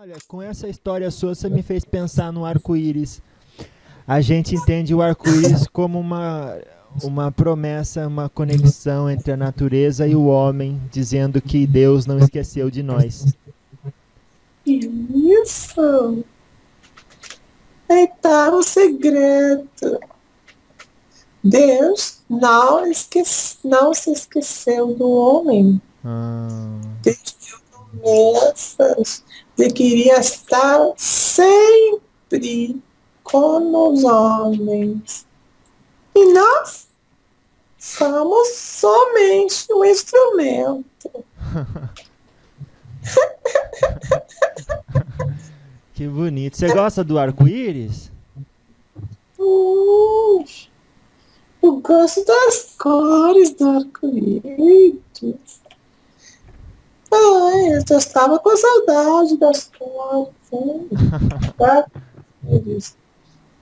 Olha, com essa história sua, você me fez pensar no arco-íris. A gente entende o arco-íris como uma promessa, uma conexão entre a natureza e o homem, dizendo que Deus não esqueceu de nós. Isso! Então, o segredo. Deus não se esqueceu do homem. Ah, Deus deu promessas de que iria estar sempre com os homens. E nós somos somente um instrumento. que bonito. Você gosta do arco-íris? Hum, eu gosto das cores do arco-íris. Ai, eu já estava com saudade das cores, hein? Do arco-íris.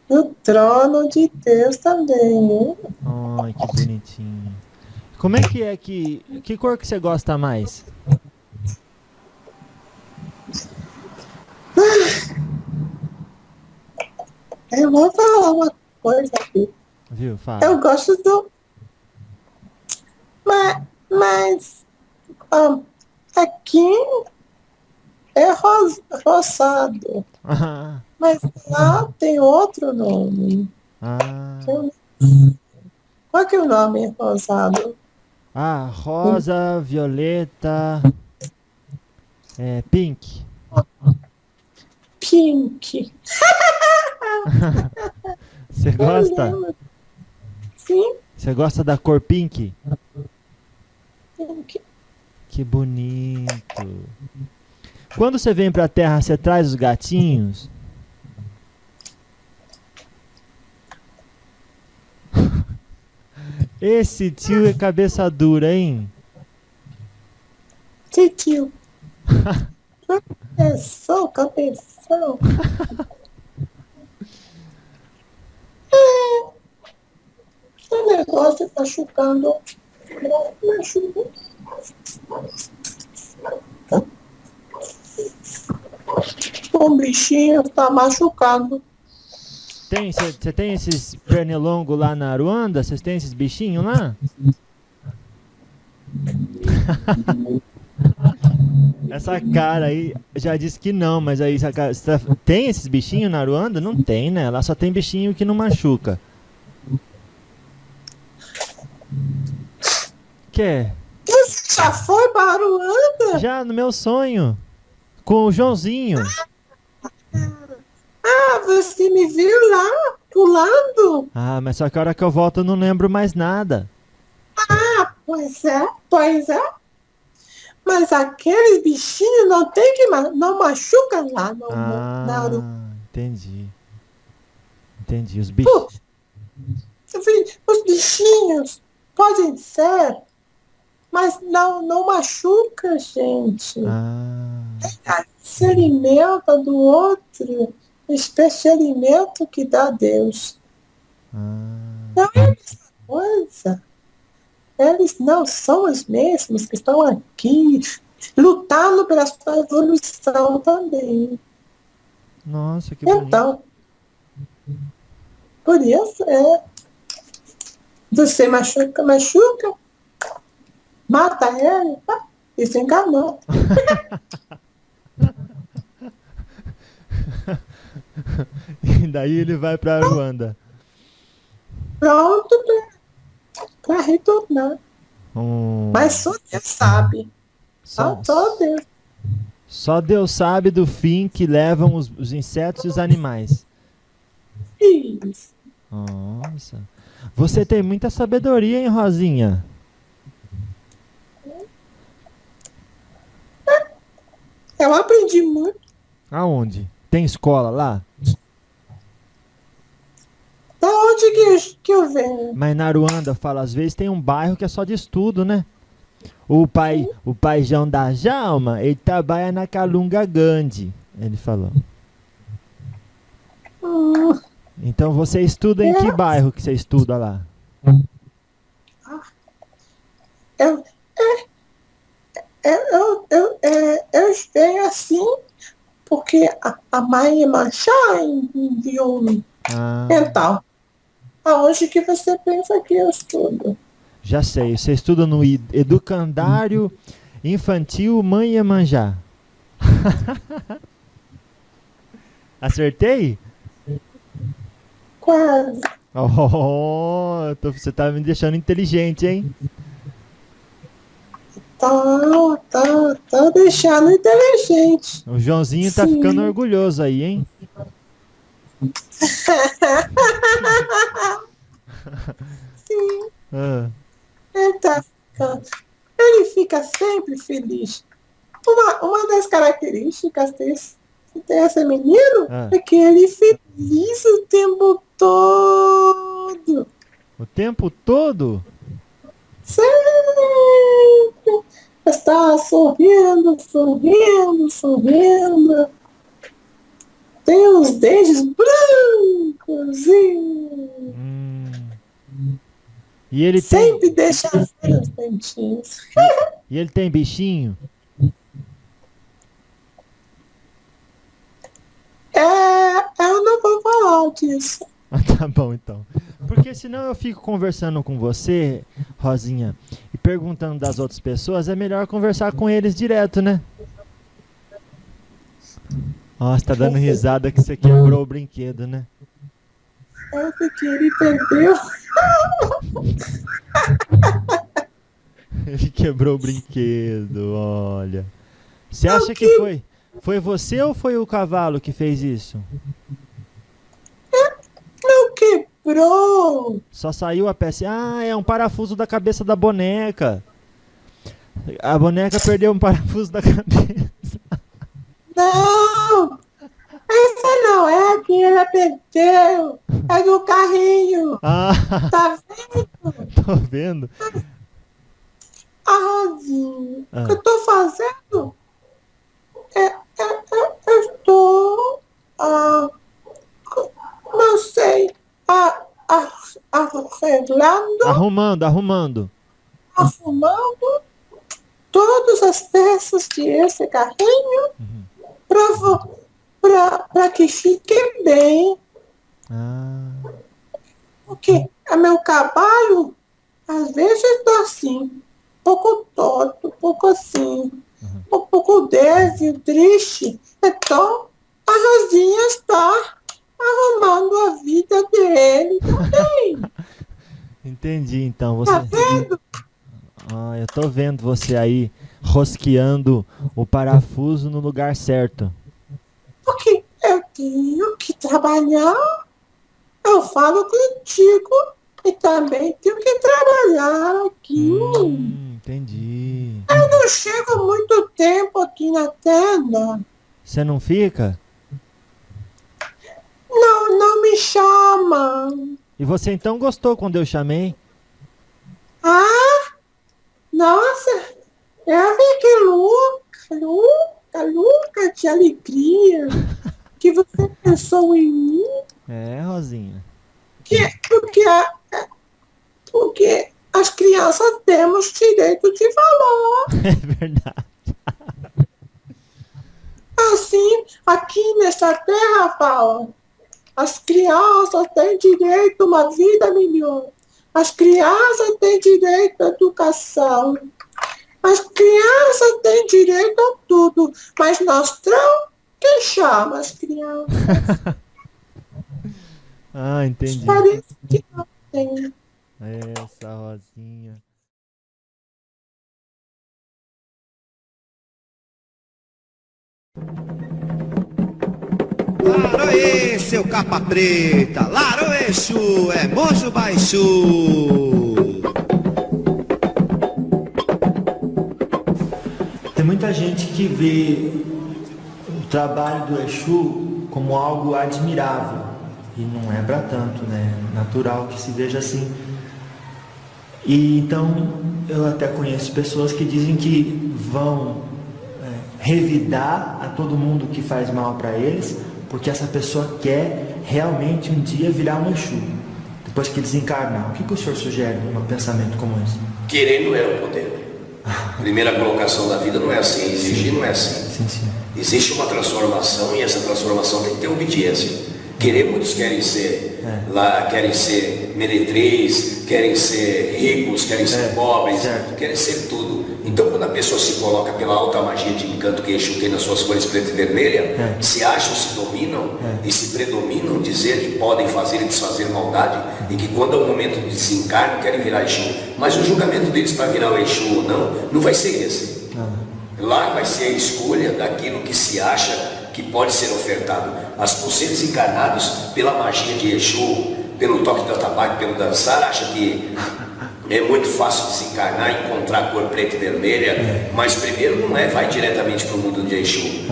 Do trono de Deus também, hein? Ai, que bonitinho. Como é que cor que você gosta mais? Eu vou falar uma coisa aqui. Viu? Fala. Eu gosto do. Mas ah, aqui é rosado. Ah, Mas lá tem outro nome. ah, Qual que é o nome rosado? rosa, violeta, pink. Pink. Você Eu gosta? lembro. Sim, Você gosta da cor pink? pink. Que bonito. Quando você vem pra terra, você traz os gatinhos? Esse tio é cabeça dura, hein? Titio. Cabeção, cabeção. O negócio machucando. Machucando. O bichinho está machucado. Você tem esses pernilongos lá na Aruanda? Vocês têm esses bichinhos lá? Essa cara aí já disse que não, mas aí tem esses bichinhos na Aruanda? Não tem, né? Lá só tem bichinho que não machuca. Que? Você já foi para Aruanda? Já no meu sonho, com o Joãozinho. Ah, você me viu lá, pulando? Ah, mas só que a hora que eu volto eu não lembro mais nada. Pois é, pois é. Mas aqueles bichinhos não tem que não machuca lá na Aruanda. Entendi. Entendi. Os bichos. Os bichinhos podem ser, mas não machuca, gente. Se alimenta do outro, esse alimento que dá Deus. Não é a mesma coisa. Eles não são os mesmos que estão aqui lutando pela sua evolução também. Nossa, que bonito. Então, por isso você machuca, mata ele, isso enganou. E daí ele vai pra Ruanda. Pronto para retornar. Mas só Deus sabe. Só Deus. Só Deus sabe do fim que levam os insetos e os animais. Isso. Nossa. Você tem muita sabedoria, hein, Rosinha? Eu aprendi muito. Aonde? Tem escola lá? Da onde que eu venho? Mas na Ruanda, fala, às vezes tem um bairro que é só de estudo, né? O paizão da Jalma, ele trabalha na Kalunga Gandhi, ele falou. Então você estuda em que bairro que você estuda lá? Eu venho assim porque a mãe Manchá enviou-me. Ah, Então, aonde que você pensa que eu estudo? já sei. Você estuda no Educandário Infantil Mãe Iemanjá. Acertei? Quase. Oh, você tá me deixando inteligente, hein? Tá deixando inteligente. O Joãozinho tá Sim. ficando orgulhoso aí, hein? Sim, Ah, ele tá ficando. Ele fica sempre feliz. Uma das características desse menino ah. é que ele é feliz o tempo todo. O tempo todo? Sempre está sorrindo, sorrindo, sorrindo. Tem os dentes brancos E ele sempre deixa ver os dentinhos. E ele tem bichinho? Eu não vou falar disso. Ah, tá bom, então. Porque senão eu fico conversando com você, Rosinha, e perguntando das outras pessoas, é melhor conversar com eles direto, né? Nossa, tá dando risada que você quebrou o brinquedo, né? Eu que ele perdeu. Ele quebrou o brinquedo, olha. Você acha que foi você ou foi o cavalo que fez isso? Não quebrou. Só saiu a peça. Ah, é um parafuso da cabeça da boneca. A boneca perdeu um parafuso da cabeça. Não. Essa não é a que ela perdeu. É do carrinho. Ah, Tá vendo? tô vendo. A Rosinha. Ah. O que eu tô fazendo? Eu estou... não sei. Arreglando, Arrumando. arrumando todas as peças desse carrinho para que fique bem. Ah, Porque o meu cavalo, às vezes, está assim, um pouco torto, um pouco assim, um pouco débil, triste. Então, a Rosinha está arrumando a vida dele também. entendi, então. Você... Tá vendo? Ah, eu tô vendo você aí rosqueando o parafuso no lugar certo. Porque eu tenho que trabalhar. Eu falo contigo e também tenho que trabalhar aqui. Entendi. Eu não chego muito tempo aqui na tenda. Você não fica? Não me chama. E você então gostou quando eu chamei? Ah, nossa, eu fiquei louca de alegria que você pensou em mim. É, Rosinha. Porque as crianças temos direito de falar. É verdade. Assim, aqui nessa terra, fala, as crianças têm direito a uma vida melhor. As crianças têm direito à educação. As crianças têm direito a tudo. Mas nós não, quem chama as crianças? Ah, entendi. Parece que não tem. Essa Rosinha. Laroê, seu capa preta, Laroê, Exu, é Mojo Baixu. Tem muita gente que vê o trabalho do Exu como algo admirável. E não é para tanto, né? Natural que se veja assim. E então eu até conheço pessoas que dizem que vão revidar a todo mundo que faz mal para eles, porque essa pessoa quer realmente um dia virar um Exu, depois que desencarnar. O que o senhor sugere num pensamento como esse? Querer não é o poder. Primeira colocação da vida não é assim, exigir não é assim. Sim. Existe uma transformação e essa transformação tem que ter obediência. Muitos querem ser querem ser meretriz, querem ser ricos, querem ser pobres, querem ser tudo. Então quando a pessoa se coloca pela alta magia de encanto que Exu tem nas suas cores preta e vermelha, se acham, se dominam e se predominam dizer que podem fazer e desfazer maldade e que quando é o momento de desencarno querem virar Exu. Mas o julgamento deles para virar o Exu ou não vai ser esse. Lá vai ser a escolha daquilo que se acha que pode ser ofertado. As seres encarnados, pela magia de Exu, pelo toque do atabaque, pelo dançar, acham que é muito fácil desencarnar, encontrar a cor preta e vermelha, mas primeiro não vai diretamente para o mundo de Exu.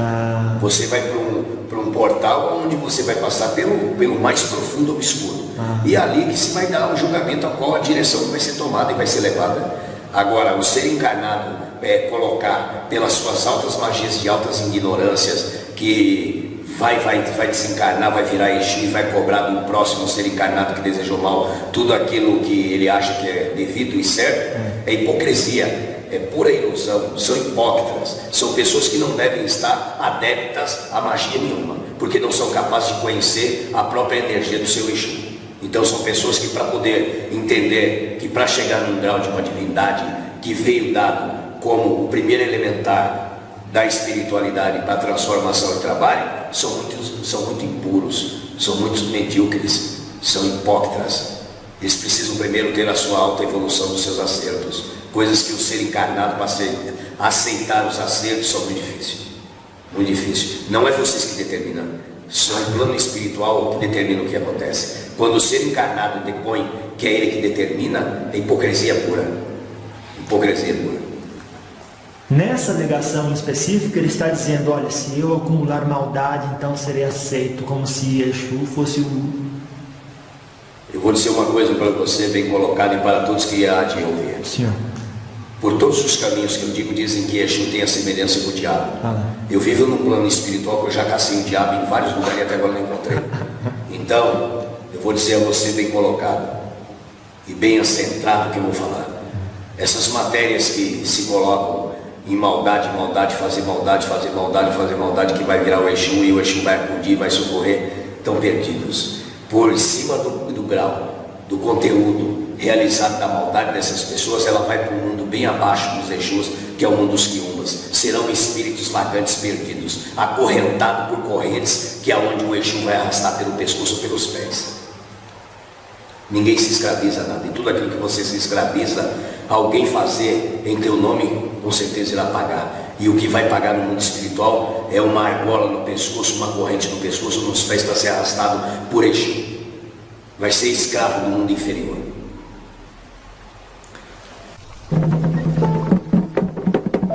Você vai para um portal onde você vai passar pelo mais profundo obscuro. E é ali que se vai dar o julgamento a qual a direção vai ser tomada e vai ser levada. Agora, o ser encarnado colocar pelas suas altas magias e altas ignorâncias que vai desencarnar, vai virar Exu e vai cobrar do próximo ser encarnado que desejou mal tudo aquilo que ele acha que é devido e certo, é hipocrisia, é pura ilusão, são hipócritas, são pessoas que não devem estar adeptas a magia nenhuma, porque não são capazes de conhecer a própria energia do seu Exu. Então são pessoas que, para poder entender que para chegar num grau de uma divindade que veio dado como o primeiro elementar da espiritualidade para a transformação e trabalho, são muito impuros, são muito medíocres, são hipócritas. Eles precisam primeiro ter a sua alta evolução dos seus acertos, coisas que o ser encarnado para aceitar os acertos são muito difíceis. Muito difícil. Não é vocês que determinam, só o plano espiritual que determina o que acontece. Quando o ser encarnado depõe que é ele que determina, é hipocrisia pura. Hipocrisia pura. Nessa negação específica, ele está dizendo, olha, se eu acumular maldade, então serei aceito, como se Exu fosse o... Eu vou dizer uma coisa para você, bem colocada e para todos que há de ouvir. Senhor. Por todos os caminhos que eu digo, dizem que Exu tem a semelhança com o diabo. Eu vivo num plano espiritual que eu já cacei o diabo em vários lugares e até agora não encontrei. Então, eu vou dizer a você, bem colocado e bem acentrado, que eu vou falar. Essas matérias que se colocam em maldade, fazer maldade, que vai virar o Exu e o Exu vai acudir, vai socorrer, estão perdidos. Por cima do grau, do conteúdo realizado da maldade dessas pessoas, ela vai para um mundo bem abaixo dos Exus, que é o mundo dos quiumbas. Serão espíritos vagantes perdidos, acorrentados por correntes, que é onde o Exu vai arrastar pelo pescoço ou pelos pés. Ninguém se escraviza nada, e tudo aquilo que você se escraviza, alguém fazer em teu nome, com certeza irá pagar. E o que vai pagar no mundo espiritual é uma argola no pescoço, uma corrente no pescoço, nos pés, para ser arrastado por Exu. Vai ser escravo do mundo inferior.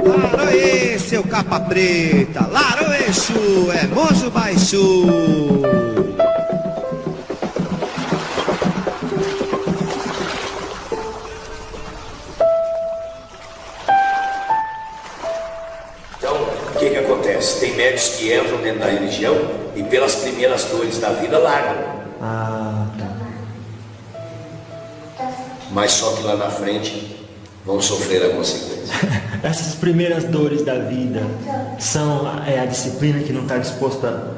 Laroê, seu capa preta, Laro Exu, é Monjo Baixu. Tem médios que entram dentro da religião e pelas primeiras dores da vida largam. Mas só que lá na frente vão sofrer a consequência. Essas primeiras dores da vida são a disciplina que não está disposta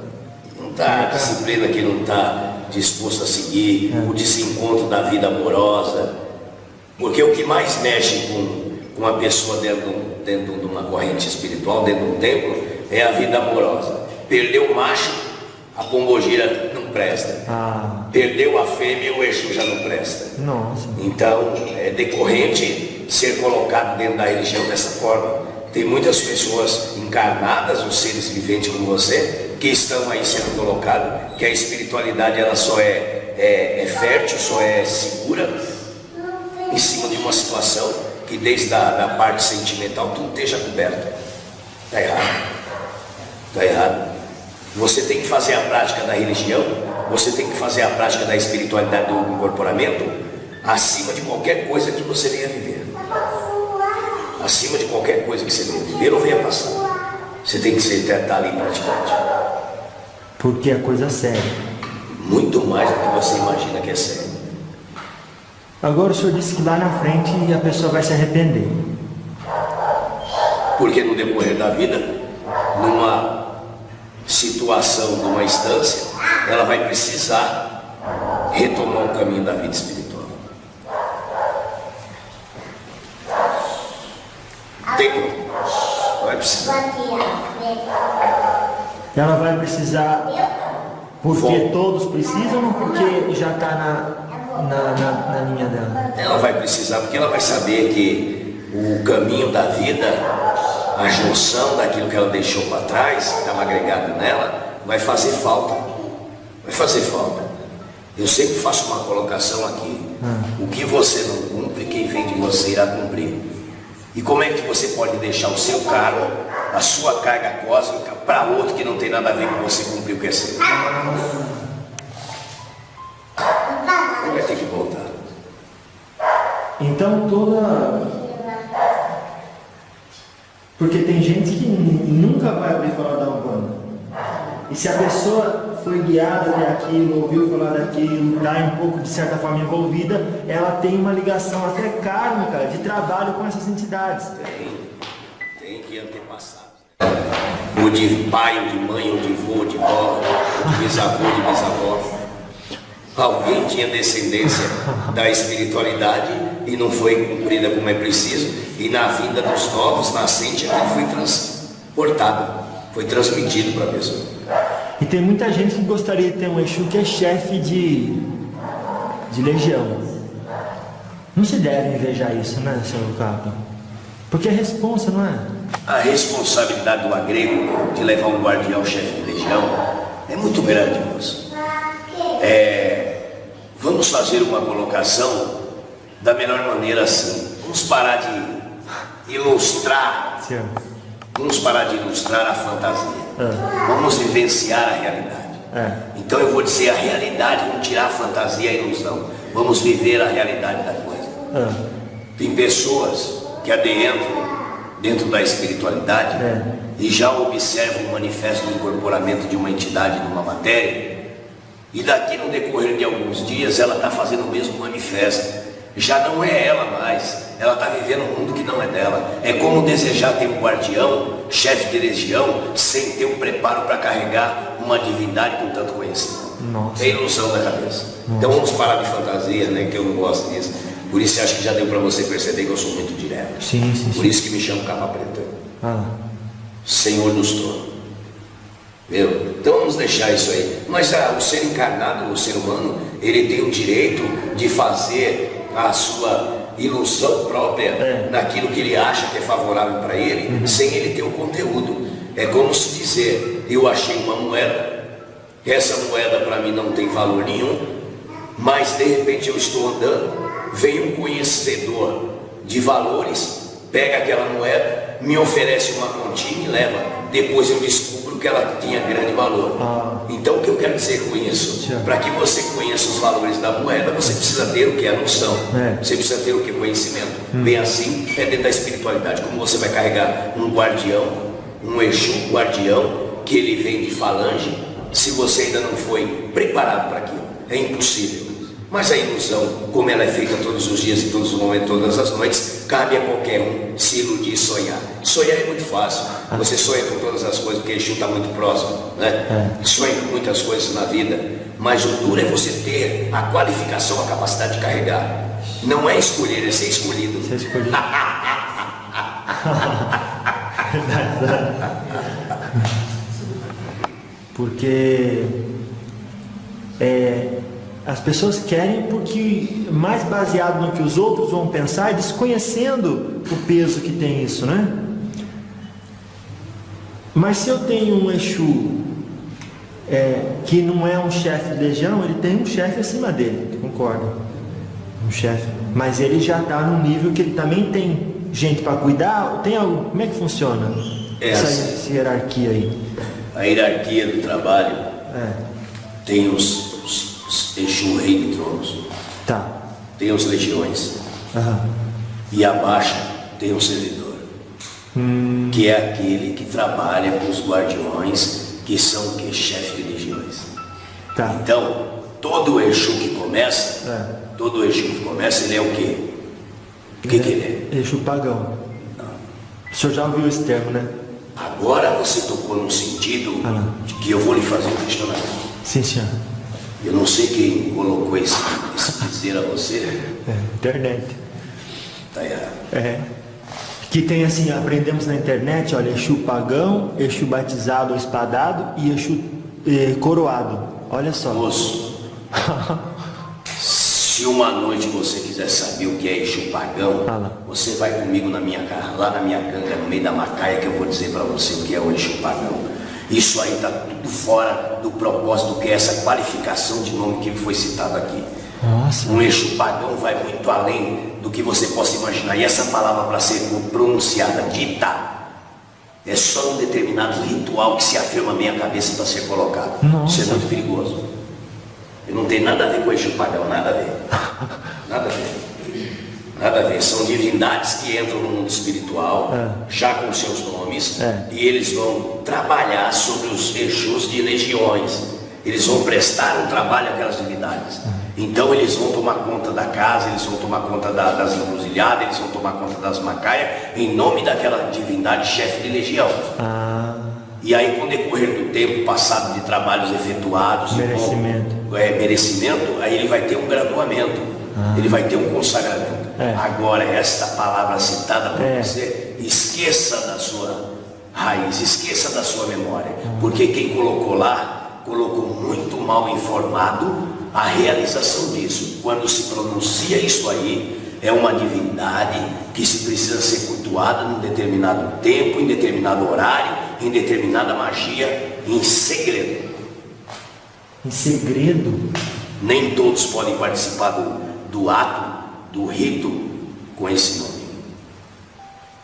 Não está a disciplina que não está disposto a seguir, o desencontro da vida amorosa. Porque o que mais mexe com uma pessoa dentro de uma corrente espiritual, dentro de um templo, é a vida amorosa. Perdeu o macho, a pombogira não presta. Perdeu a fêmea, o Exu já não presta. Nossa. Então, é decorrente ser colocado dentro da religião dessa forma. Tem muitas pessoas encarnadas, os seres viventes como você, que estão aí sendo colocados, que a espiritualidade ela só é fértil, só é segura em cima de uma situação que desde a parte sentimental tudo esteja coberto. Está errado. Está errado. Você tem que fazer a prática da religião, você tem que fazer a prática da espiritualidade do incorporamento acima de qualquer coisa que você venha viver. Acima de qualquer coisa que você venha viver ou venha passar. Você tem que estar ali praticante. Porque é coisa séria. Muito mais do que você imagina que é sério. Agora o senhor disse que lá na frente a pessoa vai se arrepender. Porque no decorrer da vida, numa situação de uma instância, ela vai precisar retomar o caminho da vida espiritual. Tem como? Vai precisar. Ela vai precisar porque todos precisam ou porque já está na linha dela? Ela vai precisar porque ela vai saber que o caminho da vida, a junção daquilo que ela deixou para trás, que estava agregado nela, vai fazer falta. Vai fazer falta. Eu sempre faço uma colocação aqui. O que você não cumpre, quem vem de você irá cumprir. E como é que você pode deixar o seu cargo, a sua carga cósmica, para outro que não tem nada a ver com você cumprir o que é seu? Ele vai ter que voltar. Então porque tem gente que nunca vai ouvir falar da Umbanda. E se a pessoa foi guiada até aquilo, ouviu falar daquilo, está um pouco de certa forma envolvida, ela tem uma ligação até kármica de trabalho com essas entidades. Tem que antepassar. Ou de pai, ou de mãe, ou de avô, ou de vó, ou de bisavô, de bisavó. Alguém tinha descendência da espiritualidade e não foi cumprida como é preciso, e na vinda dos novos nascentes aquilo foi transportado, foi transmitido para a pessoa. E tem muita gente que gostaria de ter um Exu que é chefe de legião. Não se deve invejar isso, né, senhor Capa? Porque é responsa, não é? A responsabilidade do agrego de levar um guardião chefe de legião é muito grande, moço. Vamos fazer uma colocação da melhor maneira assim. Vamos parar de ilustrar. Sim. Vamos parar de ilustrar a fantasia. Vamos vivenciar a realidade. Então eu vou dizer a realidade, vamos tirar a fantasia e a ilusão. Vamos viver a realidade da coisa. Tem pessoas que adentram dentro da espiritualidade e já observam o manifesto do incorporamento de uma entidade numa matéria, e daqui no decorrer de alguns dias ela está fazendo o mesmo manifesto. Já não é ela mais, ela está vivendo um mundo que não é dela. É como desejar ter um guardião, chefe de legião, sem ter um preparo para carregar uma divindade com tanto conhecimento. Nossa. É ilusão da cabeça. Então vamos parar de fantasia, né, que eu não gosto disso. Por isso acho que já deu para você perceber que eu sou muito direto. Sim. Por isso que me chamo Capa Preta. Senhor dos tronos. Viu? Então vamos deixar isso aí. Mas o ser encarnado, o ser humano, ele tem o direito de fazer a sua ilusão própria naquilo que ele acha que é favorável para ele, sem ele ter o conteúdo. É como se dizer, eu achei uma moeda, essa moeda para mim não tem valor nenhum, mas de repente eu estou andando, vem um conhecedor de valores, pega aquela moeda, me oferece uma continha e leva. Depois eu descubro que ela tinha grande valor. Então o que eu quero dizer com isso? Para que você conheça os valores da moeda, você precisa ter o que é a noção. Você precisa ter o que é conhecimento. Bem assim, é dentro da espiritualidade. Como você vai carregar um guardião, um Exu guardião, que ele vem de falange, se você ainda não foi preparado para aquilo? É impossível. Mas a ilusão, como ela é feita todos os dias, em todos os momentos, todas as noites, cabe a qualquer um se iludir e sonhar. Sonhar é muito fácil. Você sonha com todas as coisas, porque Exu está muito próximo, né? Sonha com muitas coisas na vida. Mas o duro é você ter a qualificação, a capacidade de carregar. Não é escolher, é ser escolhido. Ser escolhido. Porque as pessoas querem porque mais baseado no que os outros vão pensar e desconhecendo o peso que tem isso, né? Mas se eu tenho um Exu que não é um chefe de legião, ele tem um chefe acima dele, concorda? Um chefe, mas ele já está num nível que ele também tem gente para cuidar. Tem algo? Como é que funciona essa hierarquia aí? A hierarquia do trabalho tem os Exu Rei de Tronos, tem os legiões, e abaixo tem o servidor, que é aquele que trabalha com os guardiões, que são o que? Chefe de legiões. Então, todo Exu que começa, ele é o quê? O que ele é? Exu pagão. O senhor já ouviu esse termo, né? Agora você tocou num sentido de que eu vou lhe fazer um questionamento. Sim, senhor. Eu não sei quem colocou esse dizer a você. Internet. Tá errado. Que tem assim, aprendemos na internet, olha, Exu pagão, Exu batizado ou espadado e Exu coroado. Olha só. Moço, se uma noite você quiser saber o que é Exu pagão, você vai comigo na minha casa, lá na minha canga, no meio da macaia, que eu vou dizer para você o que é o Exu pagão. Isso aí está tudo fora do propósito que é essa qualificação de nome que foi citado aqui. Nossa. Um Exu pagão vai muito além do que você possa imaginar. E essa palavra, para ser pronunciada, dita, é só um determinado ritual que se afirma bem a cabeça para ser colocado. Nossa. Isso é muito perigoso. E não tem nada a ver com Exu pagão, nada a ver. Nada a ver. Nada a ver. São divindades que entram no mundo espiritual, já com seus nomes, e eles vão trabalhar sobre os Exus de legiões. Eles vão prestar um trabalho àquelas divindades. Então eles vão tomar conta da casa, eles vão tomar conta das encruzilhadas, eles vão tomar conta das macaias, em nome daquela divindade chefe de legião. E aí, com o decorrer do tempo passado de trabalhos efetuados, merecimento, aí ele vai ter um graduamento, ele vai ter um consagramento. Agora, esta palavra citada por você, esqueça da sua raiz, esqueça da sua memória, porque quem colocou lá, colocou muito mal informado a realização disso. Quando se pronuncia isso aí, é uma divindade que se precisa ser cultuada num determinado tempo, em determinado horário, em determinada magia, em segredo. Em segredo? Nem todos podem participar do ato, do rito, com esse nome.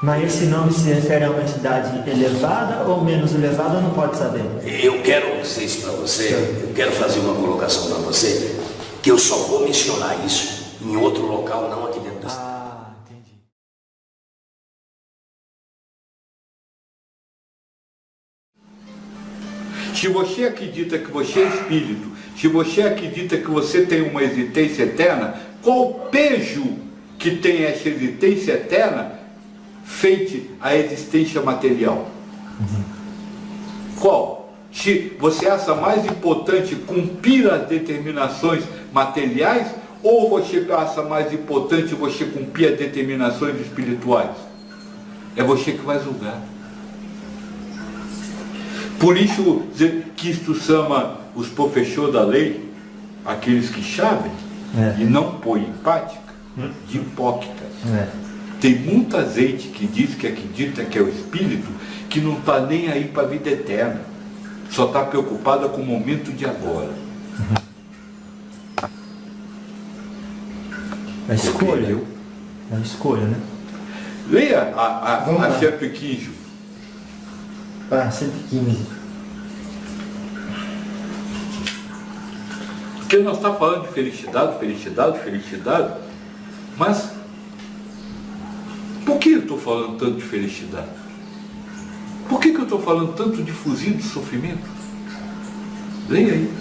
Mas esse nome se refere a uma entidade elevada ou menos elevada, não pode saber? Eu quero dizer isso para você, eu quero fazer uma colocação para você, que eu só vou mencionar isso em outro local, não aqui dentro da cidade. Entendi. Se você acredita que você é espírito, se você acredita que você tem uma existência eterna, qual o peso que tem essa existência eterna feita a existência material? Qual? Se você acha mais importante cumprir as determinações materiais, ou você acha mais importante você cumprir as determinações espirituais? É você que vai julgar. Por isso que isto chama os professores da lei, aqueles que sabem e não põem em prática, de hipócritas. Tem muita gente que diz que acredita que é o espírito, que não está nem aí para a vida eterna, só está preocupada com o momento de agora. É escolha. Entendeu? É escolha, né? Leia a 115. 115. Porque nós estamos falando de felicidade, mas por que eu estou falando tanto de felicidade? Por que eu estou falando tanto de fuzil de sofrimento? Leia aí.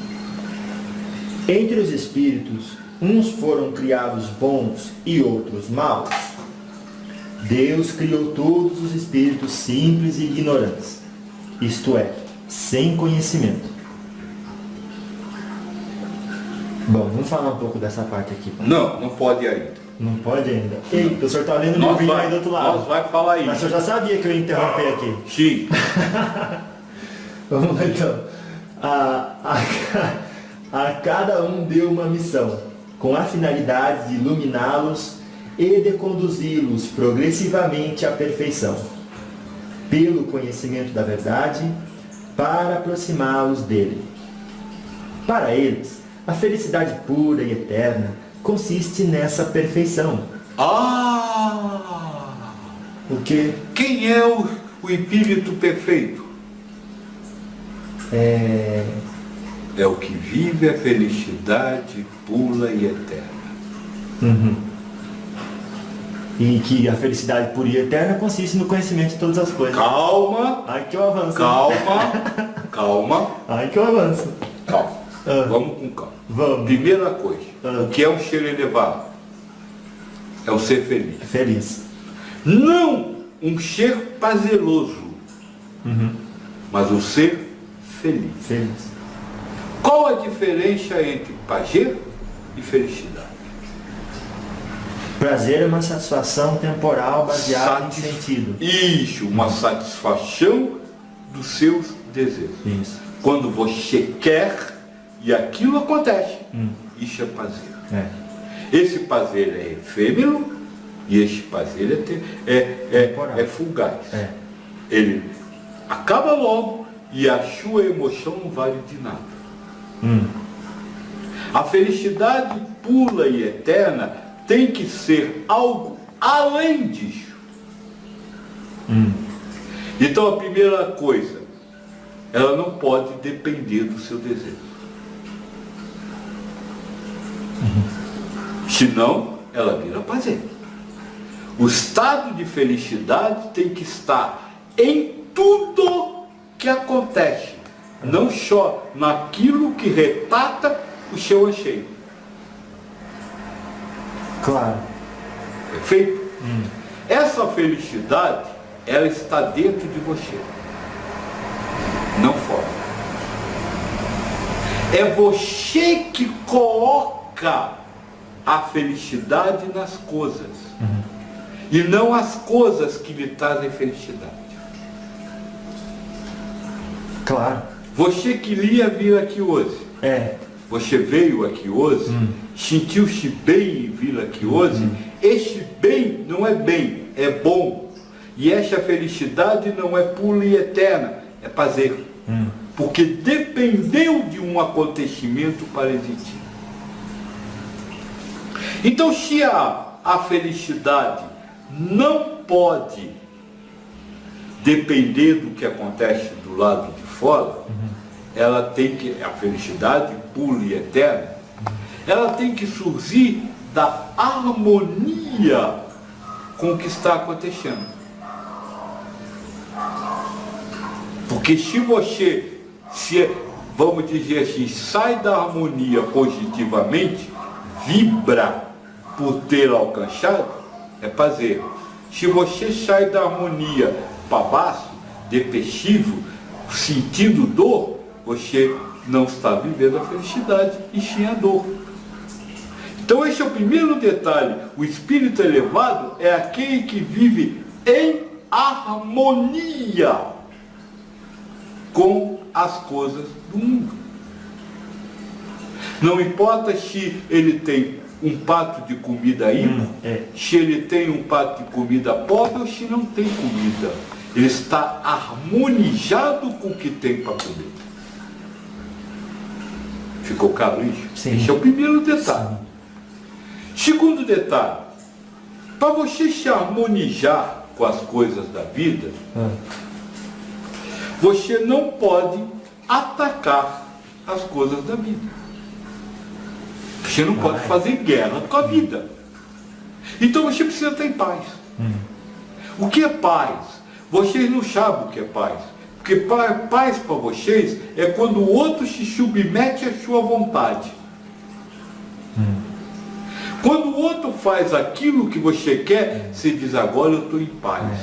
Entre os espíritos, uns foram criados bons e outros maus. Deus criou todos os espíritos simples e ignorantes, isto é, sem conhecimento. Bom, vamos falar um pouco dessa parte aqui. Não pode ainda. Não pode ainda? Eita, o senhor está lendo o livrinho aí do outro lado. Nós vai falar isso. Mas o senhor já sabia que eu ia interromper aqui. Sim. Vamos lá então. A cada um deu uma missão, com a finalidade de iluminá-los e de conduzi-los progressivamente à perfeição, pelo conhecimento da verdade, para aproximá-los dele. Para eles, a felicidade pura e eterna consiste nessa perfeição. O quê? Quem é o espírito perfeito? É o que vive a felicidade pura e eterna. E que a felicidade pura e eterna consiste no conhecimento de todas as coisas. Calma. Ai que eu avanço. Calma. Ai que eu avanço. Calma. Vamos com calma. Vamos. Primeira coisa, o que é um ser elevado? É o ser feliz. Feliz. Não um ser prazeroso. mas o ser feliz. Feliz. Qual a diferença entre prazer e felicidade? Prazer é uma satisfação temporal baseada em sentido. Isso, uma satisfação dos seus desejos. Isso. Quando você quer e aquilo acontece, isso é prazer. Esse prazer é efêmero e esse prazer é fugaz. Ele acaba logo e a sua emoção não vale de nada. A felicidade pura e eterna tem que ser algo além disso. Então a primeira coisa, ela não pode depender do seu desejo. Senão, ela vira prazer. O estado de felicidade tem que estar em tudo que acontece, não só naquilo que retrata o seu anseio. Claro. Perfeito? Essa felicidade, ela está dentro de você, não fora. É você que coloca a felicidade nas coisas, e não as coisas que lhe trazem felicidade. Claro. Você queria vir aqui hoje. Você veio aqui hoje, sentiu-se bem em vir aqui hoje. Este bem não é bem, é bom. E essa felicidade não é pura e eterna, é prazer. Porque dependeu de um acontecimento para existir. Então, se a felicidade não pode depender do que acontece do lado de fora, ela tem que, a felicidade pura e eterna, ela tem que surgir da harmonia com o que está acontecendo. Porque se você, vamos dizer assim, sai da harmonia positivamente, vibra por ter alcançado, é prazer. Se você sai da harmonia para baixo, depressivo, sentindo dor, você não está vivendo a felicidade e sim a dor. Então esse é o primeiro detalhe. O espírito elevado é aquele que vive em harmonia com as coisas do mundo. Não importa se ele tem um prato de comida rico, se ele tem um prato de comida pobre ou se não tem comida. Ele está harmonizado com o que tem para comer. Ficou claro isso? Sim. Esse é o primeiro detalhe. Segundo detalhe, para você se harmonizar com as coisas da vida, você não pode atacar as coisas da vida. Você não pode fazer guerra com a vida. Então você precisa estar em paz. O que é paz? Vocês não sabem o que é paz. Porque paz para vocês é quando o outro se submete à sua vontade. Quando o outro faz aquilo que você quer, você diz, agora eu estou em paz.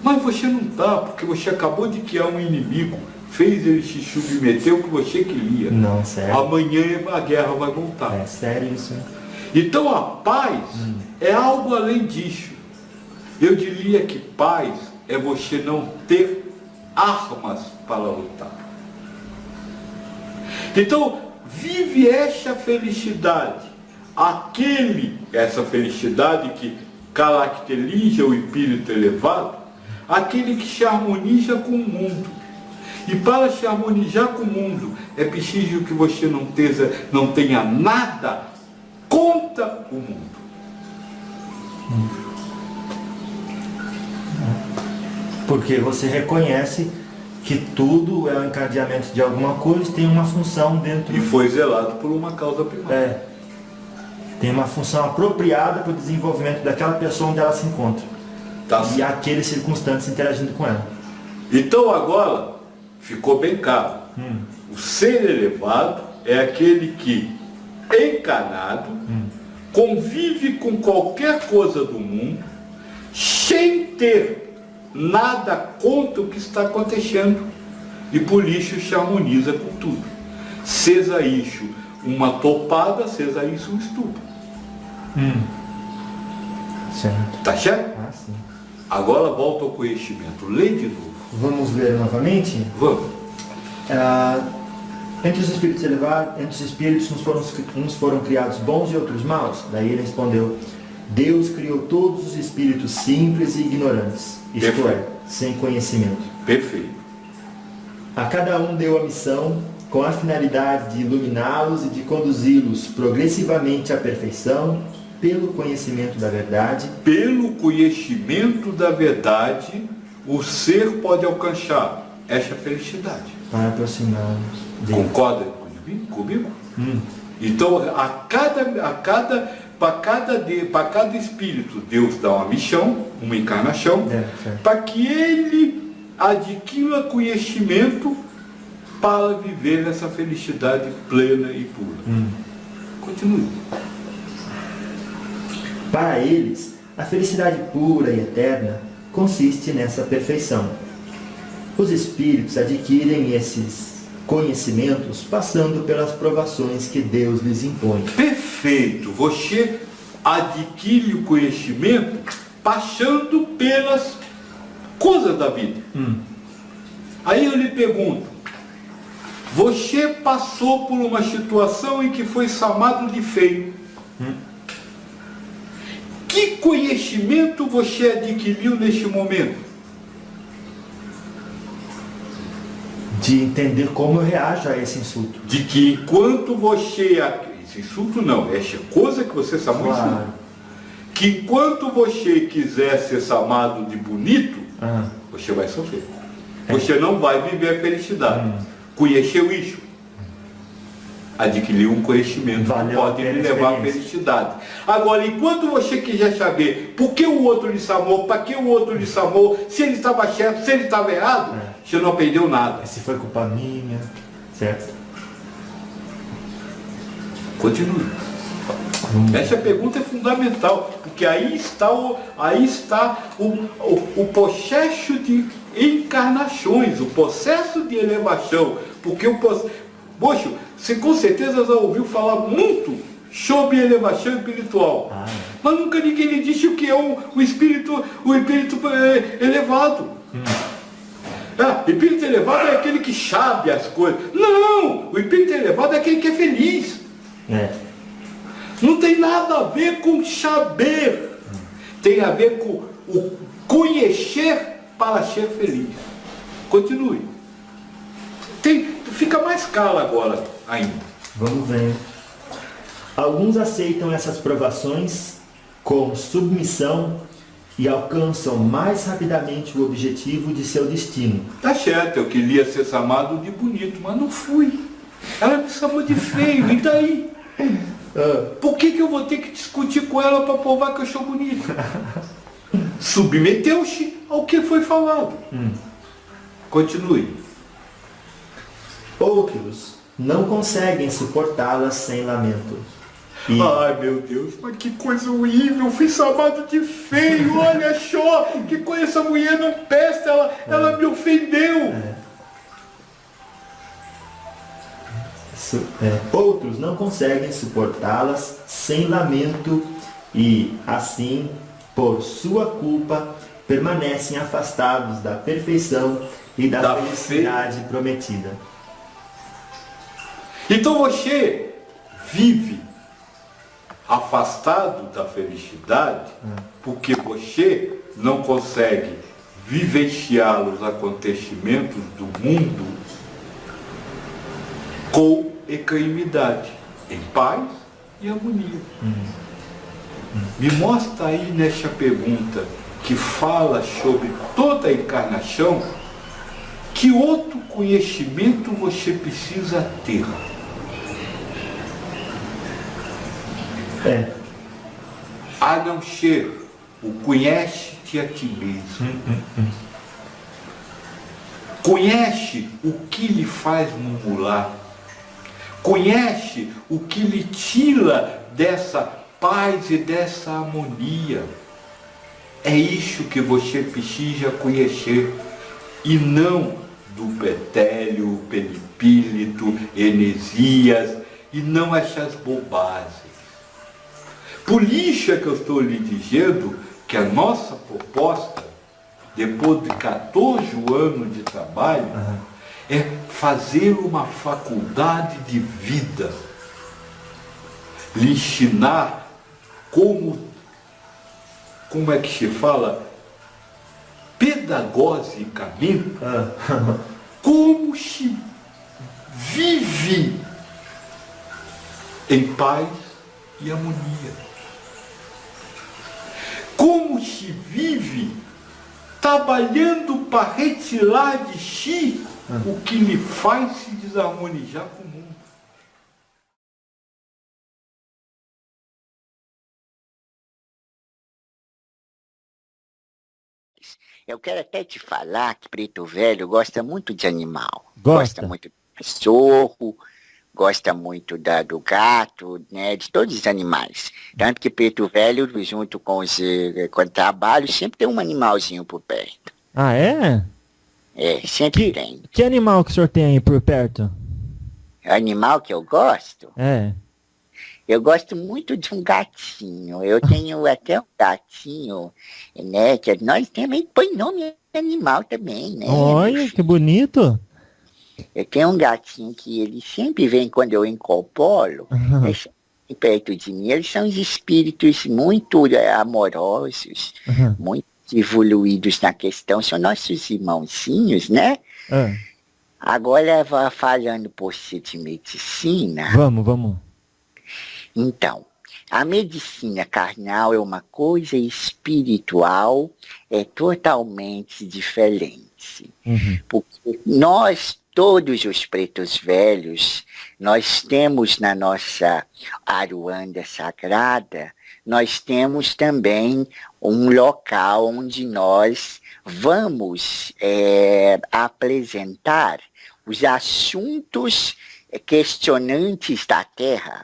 Mas você não está, porque você acabou de criar um inimigo, fez ele se submeter ao que você queria. Não, sério. Amanhã a guerra vai voltar. É sério isso, hein? Então a paz é algo além disso. Eu diria que paz é você não ter armas para lutar. Então, vive essa felicidade. Essa felicidade que caracteriza o espírito elevado, aquele que se harmoniza com o mundo. E para se harmonizar com o mundo, é preciso que você não tenha nada contra o mundo. Porque você reconhece que tudo é um encadeamento de alguma coisa, tem uma função dentro. E foi zelado por uma causa primária. Tem uma função apropriada para o desenvolvimento daquela pessoa onde ela se encontra. E aqueles circunstantes interagindo com ela. Então agora ficou bem claro. O ser elevado é aquele que, encarnado, convive com qualquer coisa do mundo sem ter nada conta o que está acontecendo. E por isso se harmoniza com tudo. Seja isso uma topada, seja isso um estupro. Certo. Tá certo? Ah, sim. Agora volta ao conhecimento. Lê de novo. Vamos ler novamente? Vamos. Entre os espíritos elevados, entre os espíritos, uns foram criados bons e outros maus. Daí ele respondeu: Deus criou todos os espíritos simples e ignorantes, isto é, sem conhecimento. Perfeito. A cada um deu a missão com a finalidade de iluminá-los e de conduzi-los progressivamente à perfeição, pelo conhecimento da verdade. Pelo conhecimento da verdade, o ser pode alcançar esta felicidade. Para aproximar-nos dele. Concorda comigo? Então, para cada espírito, Deus dá uma missão, uma encarnação, para que ele adquira conhecimento para viver nessa felicidade plena e pura. Continue. Para eles, a felicidade pura e eterna consiste nessa perfeição. Os espíritos adquirem esses conhecimentos passando pelas provações que Deus lhes impõe. Perfeito! Você adquire o conhecimento passando pelas coisas da vida. Aí eu lhe pergunto, você passou por uma situação em que foi chamado de feio. Que conhecimento você adquiriu neste momento? De entender como eu reajo a esse insulto. De que enquanto você... Esse insulto não, essa coisa que você chamou de insulto. Que enquanto você quiser ser chamado de bonito, você vai sofrer. Você não vai viver a felicidade. Conheceu isso? Adquiriu um conhecimento que pode lhe levar à felicidade. Agora, enquanto você quiser saber por que o outro lhe chamou, para que o outro lhe chamou, se ele estava certo, se ele estava errado, você não aprendeu nada. Se foi culpa minha, certo? Continue. Essa pergunta é fundamental, porque aí está o processo de encarnações, o processo de elevação, porque poxa, você com certeza já ouviu falar muito sobre elevação espiritual, mas nunca ninguém lhe disse o que é o espírito elevado. Espírito elevado é aquele que sabe as coisas. Não! O espírito elevado é aquele que é feliz. Não tem nada a ver com saber. Tem a ver com o conhecer para ser feliz. Continue. Fica mais claro agora ainda. Vamos ver. Alguns aceitam essas provações com submissão e alcançam mais rapidamente o objetivo de seu destino. Tá certo, eu queria ser chamado de bonito, mas não fui. Ela me chamou de feio, e daí? Por que eu vou ter que discutir com ela para provar que eu sou bonito? Submeteu-se ao que foi falado. Continue. Outros não conseguem suportá-las sem lamento. Ai meu Deus, mas que coisa horrível, eu fui chamado de feio, olha só, que coisa, essa mulher não presta, ela me ofendeu. Outros não conseguem suportá-las sem lamento e, assim, por sua culpa, permanecem afastados da perfeição e da felicidade prometida. Então você vive afastado da felicidade porque você não consegue vivenciar os acontecimentos do mundo com equanimidade, em paz e harmonia. Me mostra aí nessa pergunta que fala sobre toda a encarnação, que outro conhecimento você precisa ter? A não ser o conhece-te a ti mesmo. Conhece o que lhe faz murmurar. Conhece o que lhe tira dessa paz e dessa harmonia. É isso que você precisa conhecer, e não do Petélio, Peripílito, Enesias, e não essas bobagens. Por isso é que eu estou lhe dizendo que a nossa proposta, depois de 14 anos de trabalho, é fazer uma faculdade de vida, lhe ensinar como é que se fala, pedagogicamente, como se vive em paz e harmonia. Como se vive trabalhando para retirar de si o que lhe faz se desarmonizar com o mundo. Eu quero até te falar que Preto Velho gosta muito de animal. Gosta Muito do cachorro, gosta muito do gato, né, de todos os animais. Tanto que Preto Velho, junto com quando trabalho, sempre tem um animalzinho por perto. Ah, é? É, sempre tem. Que animal que o senhor tem aí por perto? Animal que eu gosto? É. Eu gosto muito de um gatinho. Eu tenho até um gatinho, né, que nós também põe nome animal também, né? Olha, que bonito. Eu tenho um gatinho que ele sempre vem quando eu incorporo, perto de mim. Eles são espíritos muito amorosos, muito evoluídos na questão. São nossos irmãozinhos, né? Agora, falando por si de medicina... Vamos. Então, a medicina carnal é uma coisa, espiritual é totalmente diferente. Porque nós, todos os pretos velhos, nós temos na nossa Aruanda sagrada, nós temos também um local onde nós vamos apresentar os assuntos questionantes da Terra.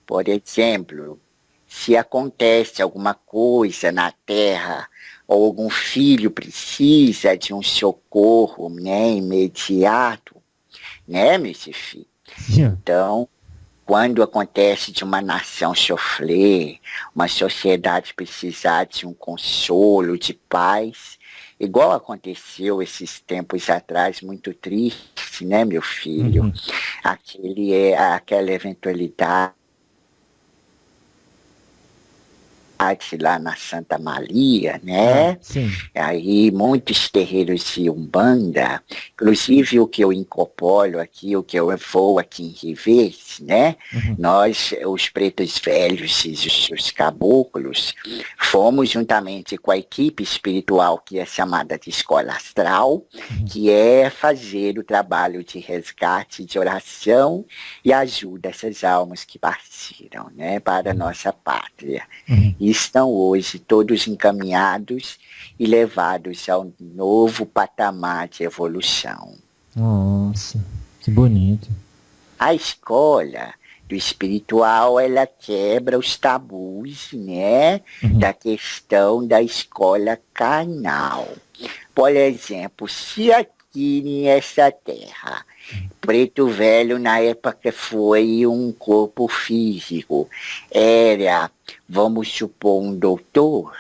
Por exemplo, se acontece alguma coisa na Terra, ou algum filho precisa de um socorro, né, imediato, né, meu filho? Então, quando acontece de uma nação sofrer, uma sociedade precisar de um consolo, de paz, igual aconteceu esses tempos atrás, muito triste, né, meu filho? Aquela eventualidade lá na Santa Maria, né? Sim. Aí muitos terreiros de Umbanda, inclusive o que eu incorporo aqui, o que eu vou aqui em Rivers, né? Nós, os pretos velhos e os caboclos, fomos juntamente com a equipe espiritual que é chamada de Escola Astral, que é fazer o trabalho de resgate, de oração e ajuda essas almas que partiram, né, para a nossa pátria. E estão hoje todos encaminhados e levados ao novo patamar de evolução. Nossa, que bonito. A escola do espiritual, ela quebra os tabus, né, da questão da escola carnal. Por exemplo, se aqui nessa terra, Preto Velho na época foi um corpo físico, era, vamos supor, um doutor,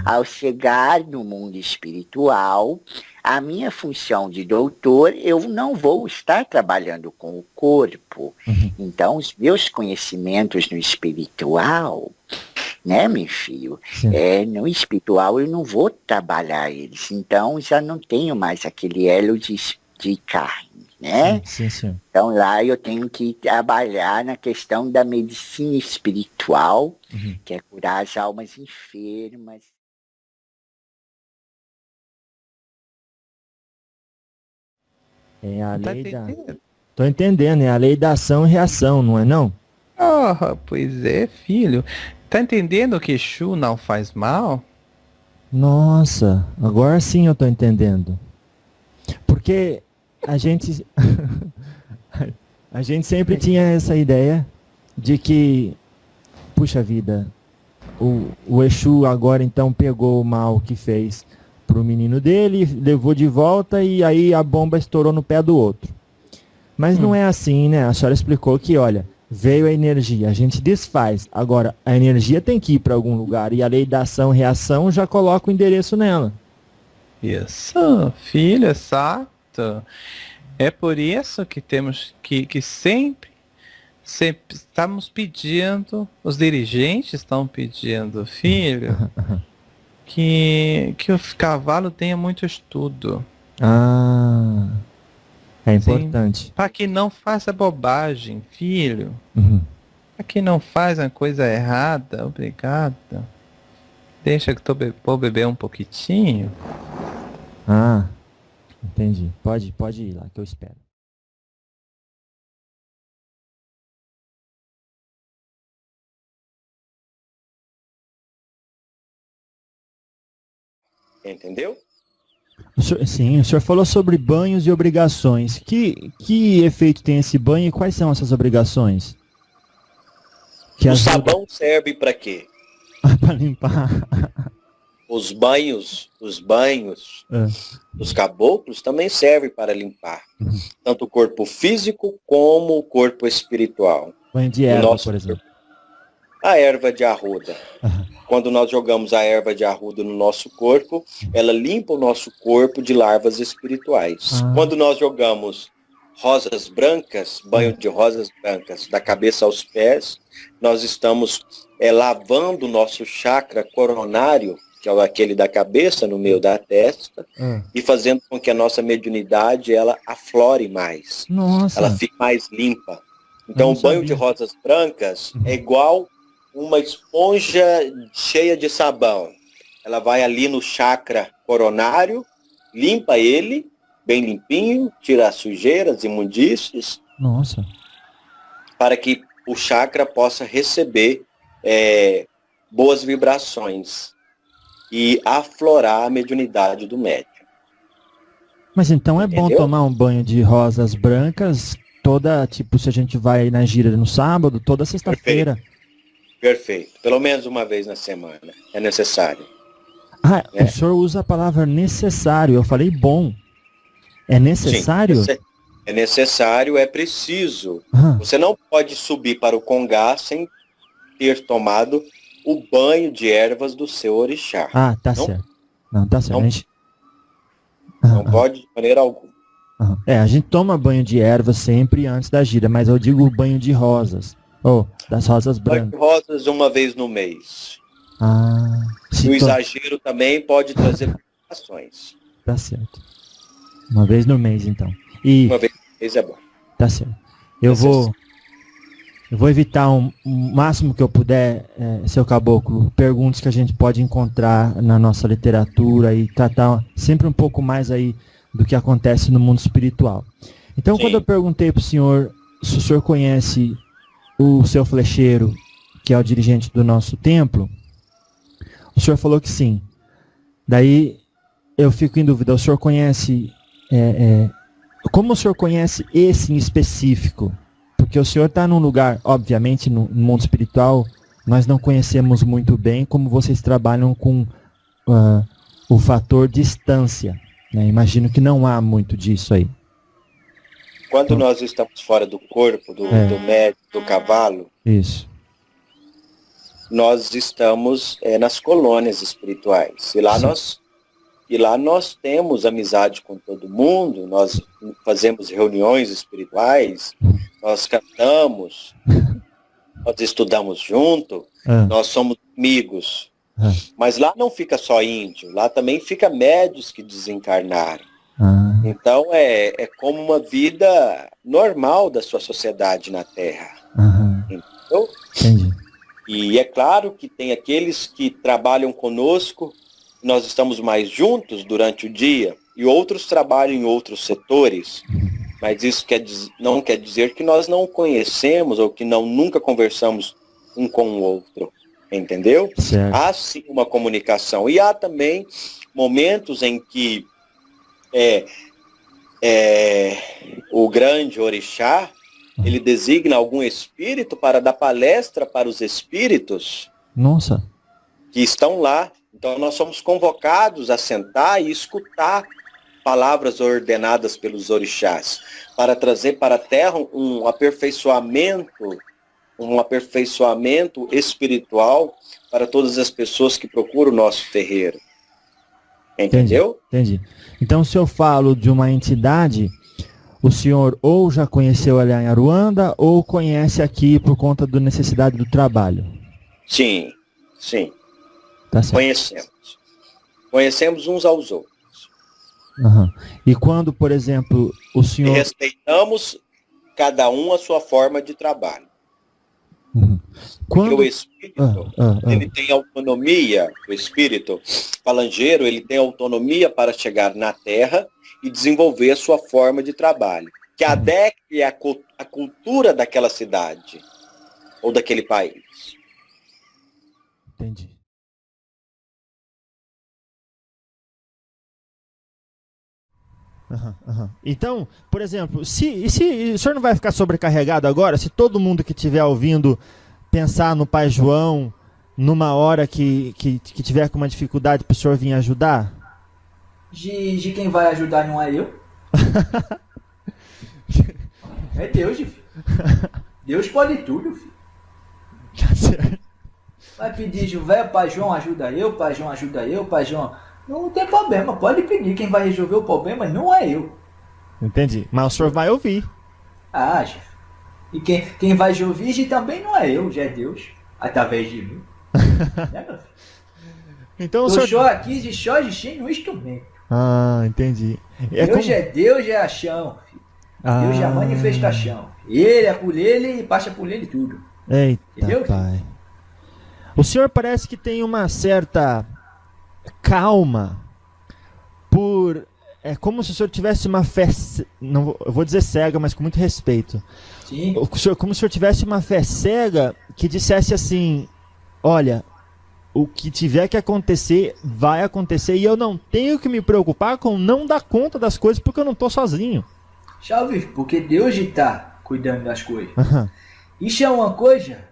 ao chegar no mundo espiritual, a minha função de doutor, eu não vou estar trabalhando com o corpo. Então, os meus conhecimentos no espiritual, né, meu filho? No espiritual eu não vou trabalhar eles. Então, já não tenho mais aquele elo de carne, né? Sim. Então, lá eu tenho que trabalhar na questão da medicina espiritual, que é curar as almas enfermas. É a lei da... Tô entendendo, é a lei da ação e reação, não é não? Pois é, filho. Tá entendendo que Exu não faz mal? Nossa, agora sim eu tô entendendo. Porque a gente sempre tinha essa ideia de que, puxa vida, o Exu agora então pegou o mal que fez pro menino dele, levou de volta e aí a bomba estourou no pé do outro. Mas não é assim, né? A senhora explicou que, olha, veio a energia, a gente desfaz. Agora, a energia tem que ir para algum lugar e a lei da ação e reação já coloca o endereço nela. Isso, filho, exato. É por isso que temos que sempre estamos pedindo, os dirigentes estão pedindo, filho, que o cavalo tenha muito estudo. Ah, é importante. Para que não faça bobagem, filho. Uhum. Para que não faz a coisa errada, obrigado. Deixa que vou beber um pouquinho. Ah, entendi. Pode ir lá que eu espero. Entendeu? Sim, o senhor falou sobre banhos e obrigações. Que efeito tem esse banho e quais são essas obrigações? O sabão serve para quê? Para limpar. Os banhos dos caboclos também servem para limpar. Tanto o corpo físico como o corpo espiritual. Banho de erva, por exemplo. A erva de arruda. Quando nós jogamos a erva de arruda no nosso corpo, ela limpa o nosso corpo de larvas espirituais. Quando nós jogamos rosas brancas, banho de rosas brancas, da cabeça aos pés, nós estamos lavando o nosso chakra coronário, que é aquele da cabeça, no meio da testa, e fazendo com que a nossa mediunidade ela aflore mais. Nossa. Ela fique mais limpa. Então, o banho de rosas brancas é igual uma esponja cheia de sabão. Ela vai ali no chakra coronário, limpa ele, bem limpinho, tira as sujeiras, imundícies. Nossa. Para que o chakra possa receber boas vibrações e aflorar a mediunidade do médium. Mas então é bom tomar um banho de rosas brancas se a gente vai na gira no sábado, toda sexta-feira. Perfeito. Pelo menos uma vez na semana. É necessário. O senhor usa a palavra necessário. Eu falei bom. É necessário? Sim, é necessário, é preciso. Você não pode subir para o congá sem ter tomado o banho de ervas do seu orixá. Certo. Não, tá certo. Não pode de maneira alguma. A gente toma banho de ervas sempre antes da gira, mas eu digo banho de rosas. Das rosas brancas. Banho de rosas uma vez no mês. E o exagero também pode trazer complicações. Tá certo. Uma vez no mês, então. Uma vez no mês é bom. Tá certo. Eu vou evitar o máximo que eu puder, seu caboclo, perguntas que a gente pode encontrar na nossa literatura e tratar sempre um pouco mais aí do que acontece no mundo espiritual. Então, quando eu perguntei para o senhor se o senhor conhece o seu flecheiro, que é o dirigente do nosso templo, o senhor falou que sim. Daí eu fico em dúvida, o senhor conhece, como o senhor conhece esse em específico? Porque o senhor está num lugar, obviamente, no mundo espiritual, nós não conhecemos muito bem como vocês trabalham com o fator distância. Né? Imagino que não há muito disso aí. Quando nós estamos fora do corpo, do médico, do cavalo, isso, nós estamos nas colônias espirituais. E lá nós temos amizade com todo mundo, nós fazemos reuniões espirituais, nós cantamos, nós estudamos junto, nós somos amigos. Mas lá não fica só índio, lá também fica médios que desencarnaram. Então é como uma vida normal da sua sociedade na Terra. Entendeu? Entendi. E é claro que tem aqueles que trabalham conosco, nós estamos mais juntos durante o dia, e outros trabalham em outros setores. Mas isso não quer dizer que nós não conhecemos ou que nunca conversamos um com o outro. Entendeu? Certo. Há sim uma comunicação. E há também momentos em que o grande orixá, ele designa algum espírito para dar palestra para os espíritos. Nossa. que estão lá. Então nós somos convocados a sentar e escutar palavras ordenadas pelos orixás, para trazer para a Terra um aperfeiçoamento espiritual para todas as pessoas que procuram o nosso terreiro. Entendeu? Entendi. Então, se eu falo de uma entidade, o senhor ou já conheceu ela em Aruanda, ou conhece aqui por conta da necessidade do trabalho? Sim. Tá certo. Conhecemos uns aos outros. Uhum. E quando, por exemplo, o E senhor... respeitamos cada um a sua forma de trabalho. Uhum. Porque Quando... o espírito, ele tem autonomia, o espírito falangeiro, ele tem autonomia para chegar na Terra e desenvolver a sua forma de trabalho, que adeque a cultura daquela cidade ou daquele país. Entendi. Então, por exemplo, se o senhor não vai ficar sobrecarregado agora, se todo mundo que estiver ouvindo pensar no Pai João numa hora que tiver com uma dificuldade para o senhor vir ajudar? De quem vai ajudar não é eu. É Deus, filho. Deus pode tudo, filho. Tá certo. Vai pedir, velho, Pai João ajuda eu, Pai João ajuda eu, Pai João... Não tem problema, pode pedir. Quem vai resolver o problema não é eu. Entendi. Mas o senhor vai ouvir. Ah, chefe. E quem vai ouvir também não é eu, já é Deus. Através de mim. Né, meu filho? Então o eu senhor... aqui de só de no instrumento. Ah, entendi. Deus é a chão, filho. Deus é a manifestação. Ele é por ele e passa por ele tudo. Eita, entendeu, pai. O senhor parece que tem uma certa calma por... É como se o senhor tivesse uma fé... Não, eu vou dizer cega, mas com muito respeito. Sim. Como se o senhor tivesse uma fé cega que dissesse assim... Olha, o que tiver que acontecer, vai acontecer. E eu não tenho que me preocupar com não dar conta das coisas porque eu não estou sozinho. Salve, porque Deus está cuidando das coisas. Uhum. Isso é uma coisa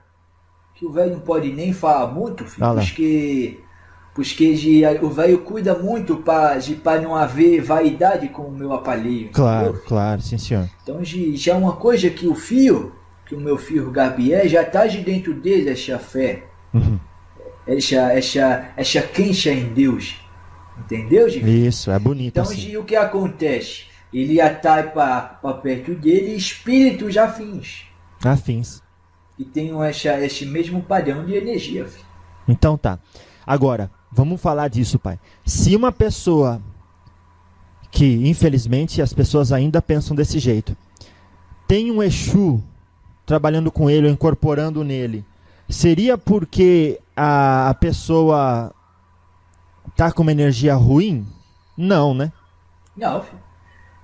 que o velho não pode nem falar muito, filho, porque o velho cuida muito para não haver vaidade com o meu aparelho. Claro, entendeu? claro, sim senhor. Então já é uma coisa que o meu filho Gabriel já está de dentro dele, essa fé. Uhum. Essa crença em Deus. Entendeu, gente? Isso, é bonito então, assim. O que acontece? Ele atrai para perto dele espíritos afins. Afins. E tem esse mesmo padrão de energia, filho. Então tá. Agora, vamos falar disso, pai. Se uma pessoa que, infelizmente, as pessoas ainda pensam desse jeito, tem um Exu trabalhando com ele ou incorporando nele, seria porque a pessoa tá com uma energia ruim? Não, né? Não, filho.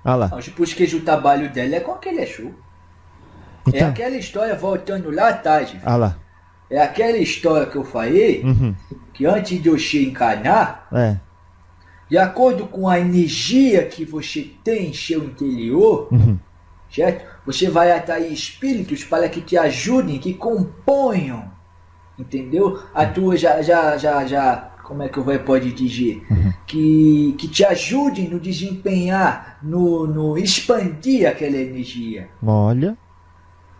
Ah lá. Porque o trabalho dela é com aquele Exu. Então... É aquela história voltando lá atrás. Filho. Ah lá. É aquela história que eu falei, que antes de você encarnar, de acordo com a energia que você tem em seu interior, certo? Você vai atrair espíritos para que te ajudem, que componham, entendeu? A tua como é que eu pode dizer? Que te ajudem no desempenhar, no expandir aquela energia. Olha.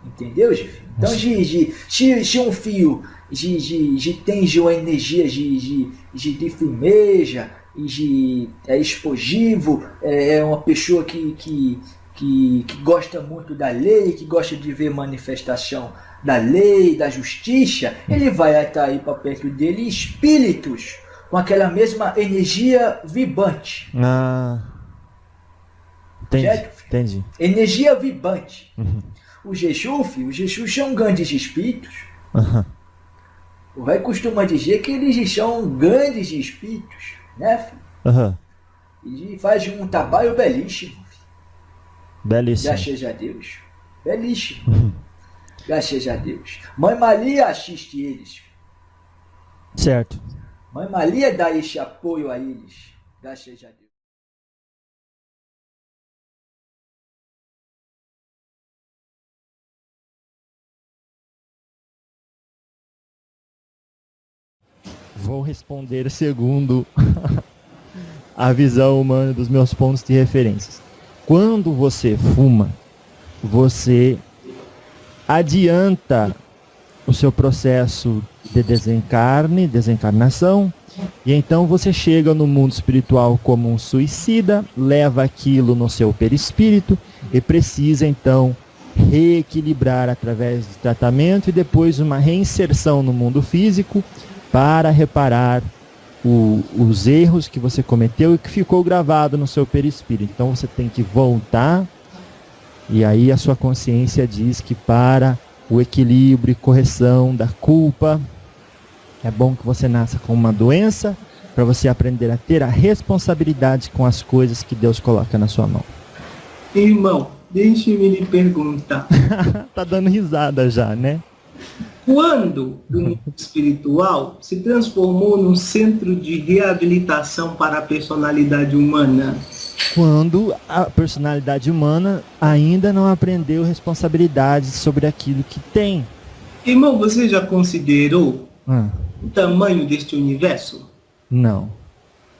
Entendeu, Gif? Então, se um fio tem uma energia de firmeza, é explosivo, é uma pessoa que gosta muito da lei, que gosta de ver manifestação da lei, da justiça, ele vai atrair para perto dele espíritos com aquela mesma energia vibrante. Entendi, certo? Entendi. Energia vibrante. Os Exus são grandes espíritos. O velho costuma dizer que eles são grandes espíritos, né, filho? E fazem um trabalho belíssimo. Filho. Belíssimo. Graças a Deus. Belíssimo. Graças a Deus. Mãe Maria assiste eles. Certo. Mãe Maria dá esse apoio a eles. Graças a Deus. Vou responder segundo a visão humana dos meus pontos de referências. Quando você fuma, você adianta o seu processo de desencarnação, e então você chega no mundo espiritual como um suicida, leva aquilo no seu perispírito e precisa então reequilibrar através de tratamento e depois uma reinserção no mundo físico para reparar os erros que você cometeu e que ficou gravado no seu perispírito. Então você tem que voltar, e aí a sua consciência diz que para o equilíbrio e correção da culpa, é bom que você nasça com uma doença para você aprender a ter a responsabilidade com as coisas que Deus coloca na sua mão. Irmão, deixe-me lhe perguntar. Tá dando risada já, né? Quando o mundo espiritual se transformou num centro de reabilitação para a personalidade humana? Quando a personalidade humana ainda não aprendeu responsabilidades sobre aquilo que tem. Irmão, você já considerou o tamanho deste universo? Não.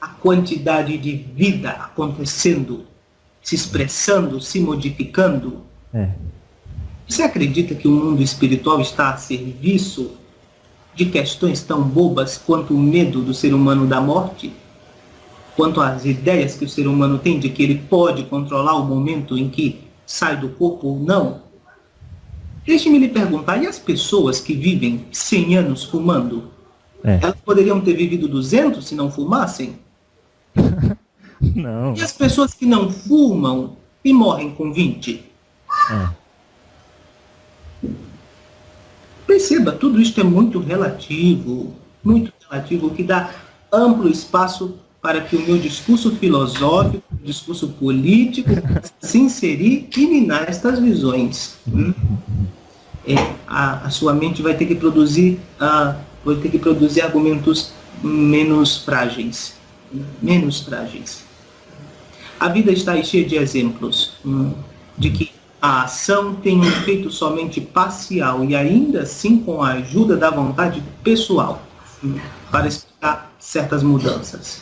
A quantidade de vida acontecendo, se expressando, se modificando? Você acredita que o mundo espiritual está a serviço de questões tão bobas quanto o medo do ser humano da morte? Quanto às ideias que o ser humano tem de que ele pode controlar o momento em que sai do corpo ou não? Deixe-me lhe perguntar, e as pessoas que vivem 100 anos fumando? Elas poderiam ter vivido 200 se não fumassem? Não. E as pessoas que não fumam e morrem com 20? Perceba, tudo isto é muito relativo, o que dá amplo espaço para que o meu discurso filosófico, o discurso político, se inserir e minar estas visões. A sua mente vai ter que produzir argumentos menos frágeis. A vida está aí cheia de exemplos de que a ação tem um efeito somente parcial e ainda assim com a ajuda da vontade pessoal para explicar certas mudanças.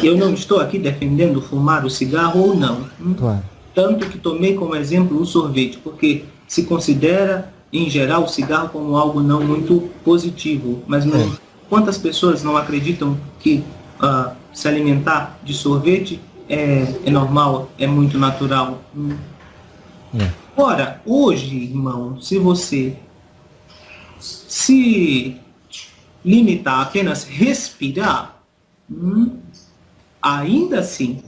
Eu não estou aqui defendendo fumar o cigarro ou não. Claro. Tanto que tomei como exemplo o sorvete, porque se considera, em geral, o cigarro como algo não muito positivo. Mas quantas pessoas não acreditam que se alimentar de sorvete é normal, é muito natural? Ora, hoje, irmão, se você se limitar a apenas respirar, ainda assim,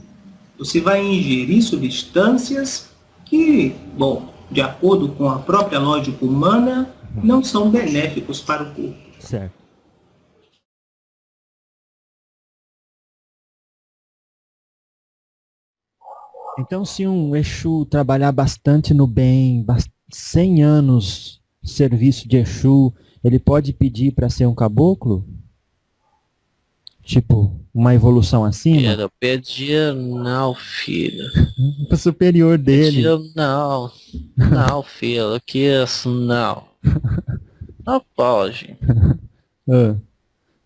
você vai ingerir substâncias que, bom, de acordo com a própria lógica humana, não são benéficos para o corpo. Certo. Então, se um Exu trabalhar bastante no bem, 100 anos de serviço de Exu, ele pode pedir para ser um caboclo? Tipo, uma evolução acima? Eu pedir não, filho. Para superior dele. Pedir não, filho, que isso não. Não pode.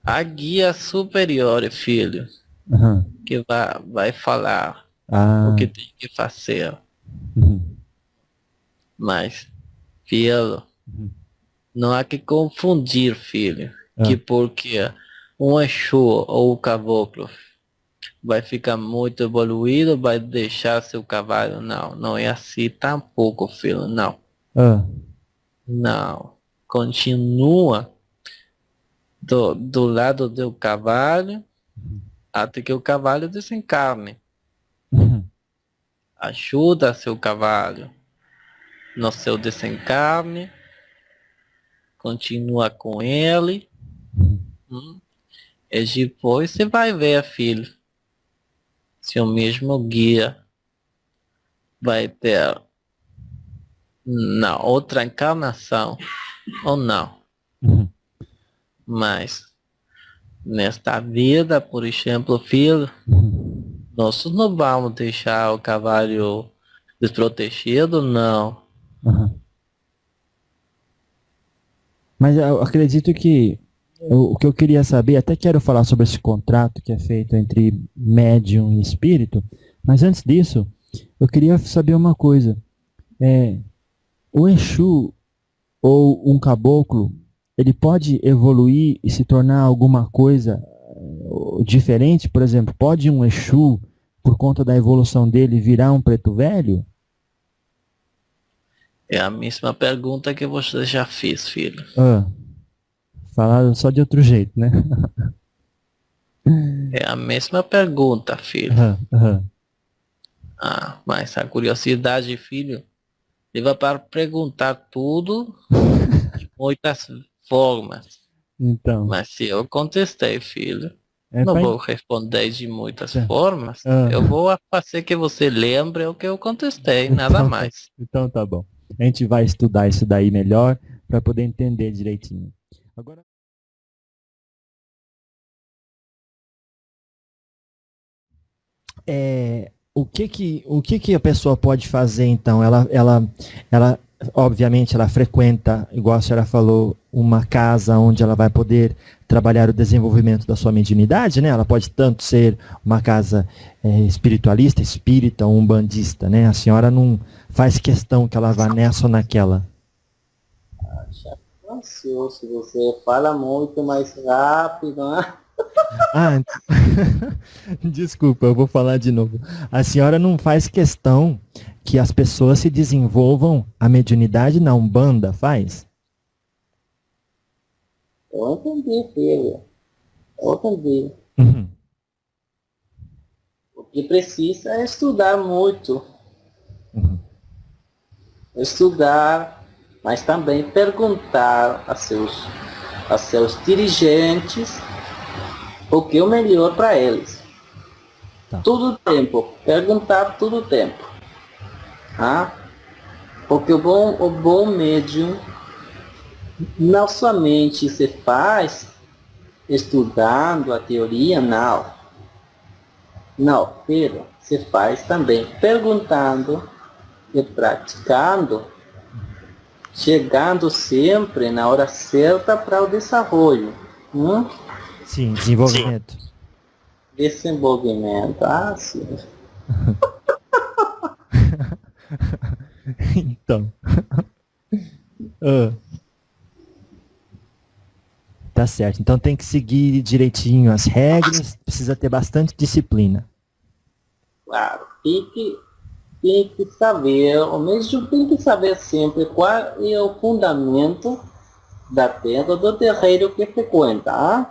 A guia superior, filho, que vai falar o que tem que fazer. Mas, filho, não há que confundir, filho, que porque um Exu ou o caboclo vai ficar muito evoluído, vai deixar seu cavalo. Não é assim tampouco, filho, não. Não. Continua do lado do cavalo até que o cavalo desencarne. Ajuda seu cavalo no seu desencarne, continua com ele, e depois você vai ver, filho, se o mesmo guia vai ter na outra encarnação ou não. Mas nesta vida, por exemplo, filho, nós não vamos deixar o cavalo desprotegido, não. Mas eu acredito que o que eu queria saber, até quero falar sobre esse contrato que é feito entre médium e espírito, mas antes disso, eu queria saber uma coisa. O Exu ou um caboclo, ele pode evoluir e se tornar alguma coisa diferente? Por exemplo, pode um Exu, por conta da evolução dele, virar um preto velho? É a mesma pergunta que você já fez, filho. Falar só de outro jeito, né? É a mesma pergunta, filho. Mas a curiosidade, filho, leva para perguntar tudo de muitas formas. Então. Mas se eu contestei, filho, não vou responder de muitas formas. Eu vou fazer que você lembre o que eu contestei, nada mais. Então tá bom. A gente vai estudar isso daí melhor para poder entender direitinho. Agora... O que a pessoa pode fazer, então? Ela, obviamente, ela frequenta, igual a senhora falou, uma casa onde ela vai poder trabalhar o desenvolvimento da sua mediunidade, né? Ela pode tanto ser uma casa espiritualista, espírita ou umbandista, né? A senhora não faz questão que ela vá nessa ou naquela. Ansioso, você fala muito mais rápido, né? Desculpa, eu vou falar de novo. A senhora não faz questão que as pessoas se desenvolvam a mediunidade na Umbanda, faz? Eu entendi, filho. Eu entendi. O que precisa é estudar muito. Estudar, mas também perguntar a seus dirigentes o que é o melhor para eles. Todo o tempo. Perguntar todo o tempo. Porque o bom médium não somente se faz estudando a teoria, não. Não, pero se faz também perguntando e praticando, chegando sempre na hora certa para o desenvolvimento. Sim, desenvolvimento. Desenvolvimento, sim. Então. Tá certo. Então tem que seguir direitinho as regras, precisa ter bastante disciplina. Claro, tem que saber, o médium tem que saber sempre qual é o fundamento da tenda do terreiro que frequenta.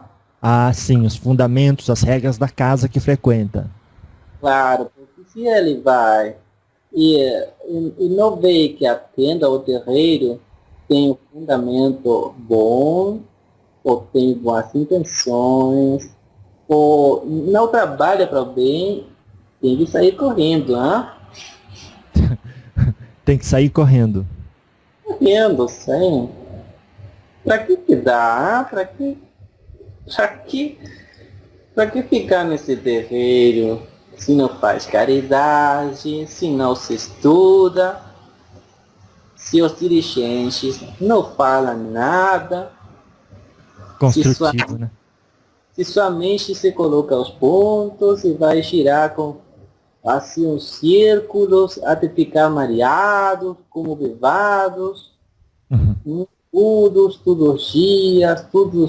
Sim, os fundamentos, as regras da casa que frequenta. Claro, porque se ele vai e não vê que a tenda ou terreiro tem um fundamento bom, ou tem boas intenções, ou não trabalha para o bem, tem que sair correndo, Tem que sair correndo. Correndo, sim. Para que dá? Para que ficar nesse terreiro se não faz caridade, se não se estuda, se os dirigentes não falam nada, construtivo, né? Se sua mente se coloca aos pontos e vai girar com assim uns círculos até ficar mareados, como bevados, tudo os dias, tudo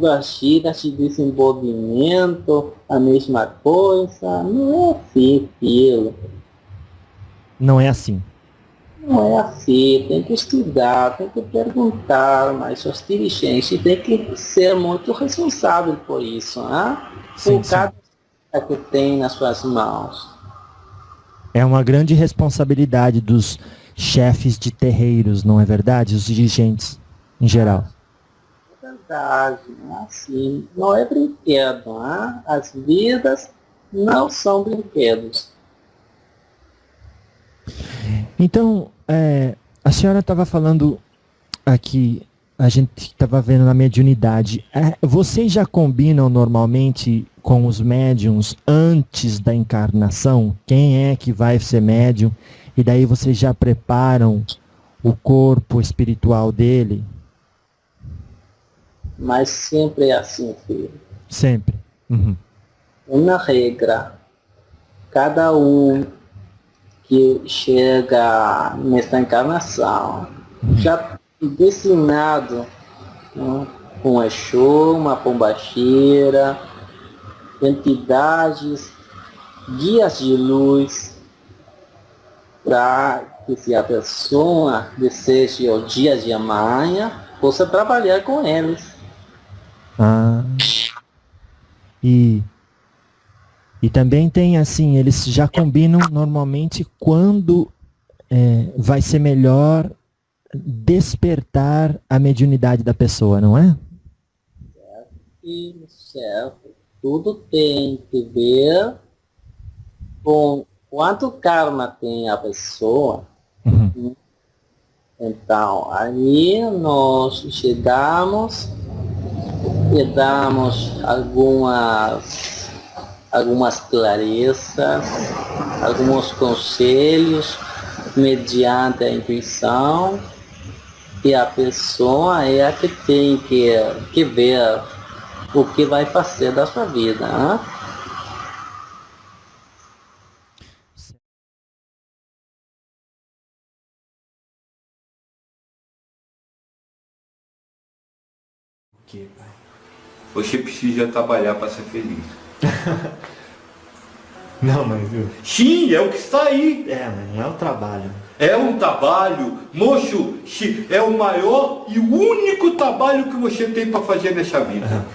as giras de desenvolvimento, a mesma coisa. Não é assim, filho. Não é assim. Não é assim, tem que estudar, tem que perguntar, mas os dirigentes têm que ser muito responsáveis por isso, por cada coisa que tem nas suas mãos. É uma grande responsabilidade dos chefes de terreiros, não é verdade? Os dirigentes, em geral. É verdade, assim, não é brinquedo, as vidas não são brinquedos. Então, a senhora estava falando aqui, a gente estava vendo na mediunidade. Vocês já combinam normalmente com os médiums antes da encarnação? Quem é que vai ser médium? E daí vocês já preparam o corpo espiritual dele? Mas sempre é assim, filho. Sempre. Uhum. Uma regra. Cada um que chega nesta encarnação já destinado, né, um Exu, uma pombagira, entidades, guias de luz, para que se a pessoa deseje o dia de amanhã, possa trabalhar com eles. E também tem assim, eles já combinam normalmente quando vai ser melhor despertar a mediunidade da pessoa, não é? Certo. Tudo tem que ver com quanto karma tem a pessoa. Uhum. Então, aí nós chegamos e damos algumas clarezas, alguns conselhos mediante a intuição, e a pessoa é a que tem que ver o que vai fazer da sua vida, né? Você precisa trabalhar para ser feliz. Não, mas viu? Sim, é o que está aí. Mas não é o trabalho. É um trabalho, moço, é o maior e o único trabalho que você tem para fazer nessa vida.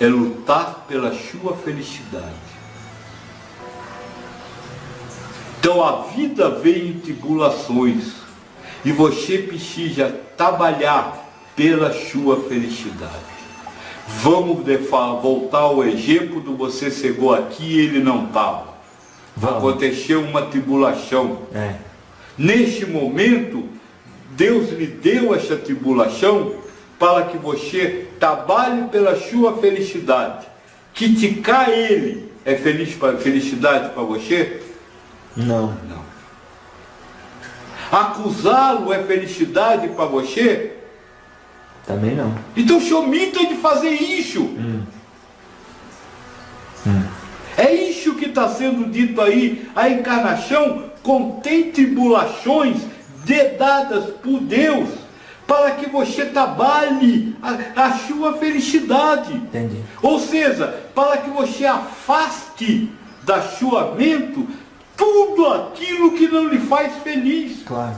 É lutar pela sua felicidade. Então a vida vem em tribulações e você precisa trabalhar pela sua felicidade. Vamos voltar ao exemplo do você chegou aqui e ele não estava. Aconteceu uma tribulação. Neste momento, Deus lhe deu essa tribulação para que você trabalhe pela sua felicidade. Criticar ele é felicidade para você? Não. Acusá-lo é felicidade para você? Também não. Então o senhor omita de fazer isso. É isso que está sendo dito aí. A encarnação contém tribulações dadas por Deus para que você trabalhe a sua felicidade. Entendi. Ou seja, para que você afaste da sua mente tudo aquilo que não lhe faz feliz. Claro.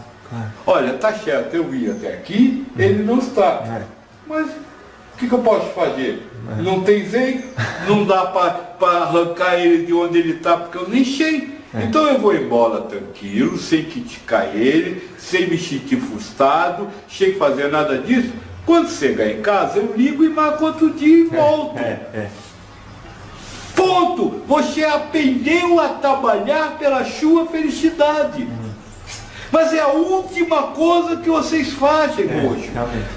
Olha, tá certo, eu vi até aqui, ele não está. Mas o que eu posso fazer? Não tem jeito, não dá para arrancar ele de onde ele está, porque eu nem sei. Então eu vou embora tranquilo, sem criticar ele, sem me sentir frustrado, sem fazer nada disso. Quando chegar em casa, eu ligo e marco outro dia e volto. Ponto! Você aprendeu a trabalhar pela sua felicidade. Mas é a última coisa que vocês fazem, moço.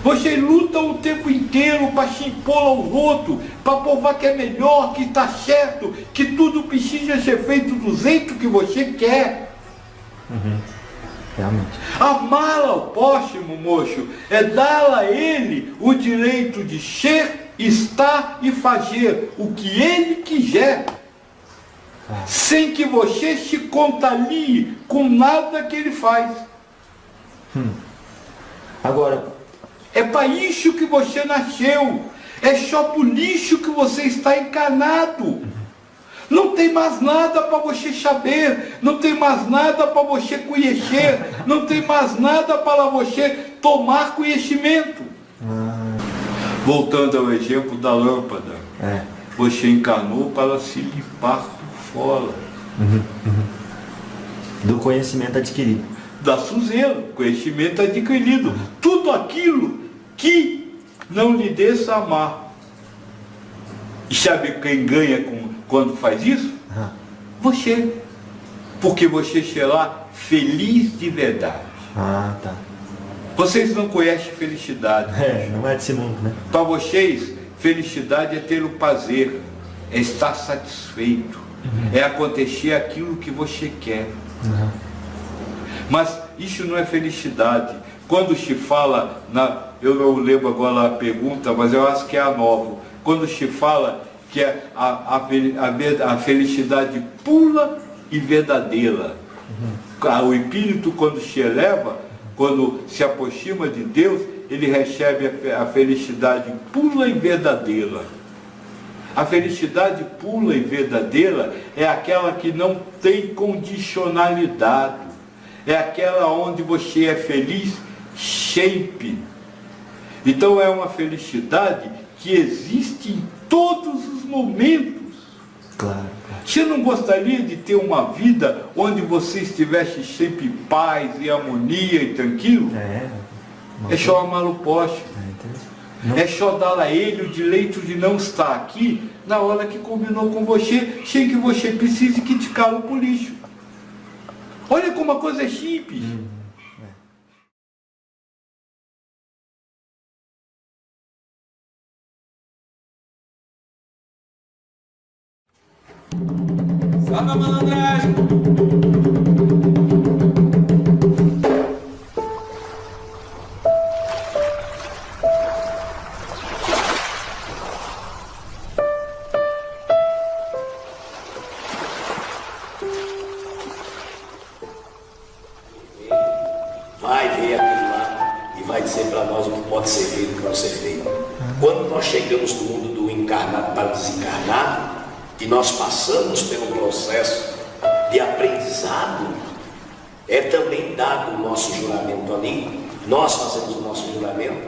Vocês lutam o tempo inteiro para se impor aos outros, para provar que é melhor, que está certo, que tudo precisa ser feito do jeito que você quer. Realmente. Amar ao próximo, moço, é dar a ele o direito de ser, estar e fazer o que ele quiser. Sem que você se contalie com nada que ele faz. Agora, é para isso que você nasceu. É só por isso que você está encarnado. Não tem mais nada para você saber, não tem mais nada para você conhecer, não tem mais nada para você tomar conhecimento. Voltando ao exemplo da lâmpada, você encarnou para se limpar por fora. Do conhecimento adquirido. Da sujeira, conhecimento adquirido. Tudo aquilo que não lhe deixa amar. E sabe quem ganha quando faz isso? Você. Porque você será feliz de verdade. Vocês não conhecem felicidade. Não é desse mundo, né? Para vocês, felicidade é ter o prazer, é estar satisfeito, é acontecer aquilo que você quer. Mas isso não é felicidade. quando se fala, eu não lembro agora a pergunta, mas eu acho que é a nova, quando se fala que é a felicidade pura e verdadeira. O espírito, quando se eleva, quando se aproxima de Deus, ele recebe a felicidade pura e verdadeira. A felicidade pura e verdadeira é aquela que não tem condicionalidade. É aquela onde você é feliz sempre. Então é uma felicidade que existe em todos os momentos. Claro. Você não gostaria de ter uma vida onde você estivesse sempre em paz e harmonia e tranquilo? É só amar o poste. É só dar a ele o direito de não estar aqui na hora que combinou com você, sem que você precise criticá-lo por lixo. Olha como a coisa é simples. Salve a malandragem! Vai ver aquilo lá e vai dizer para nós o que pode ser feito e o que não ser feito. Quando nós chegamos do mundo do encarnado para o desencarnado, que nós passamos pelo processo de aprendizado, é também dado o nosso juramento ali, nós fazemos o nosso juramento,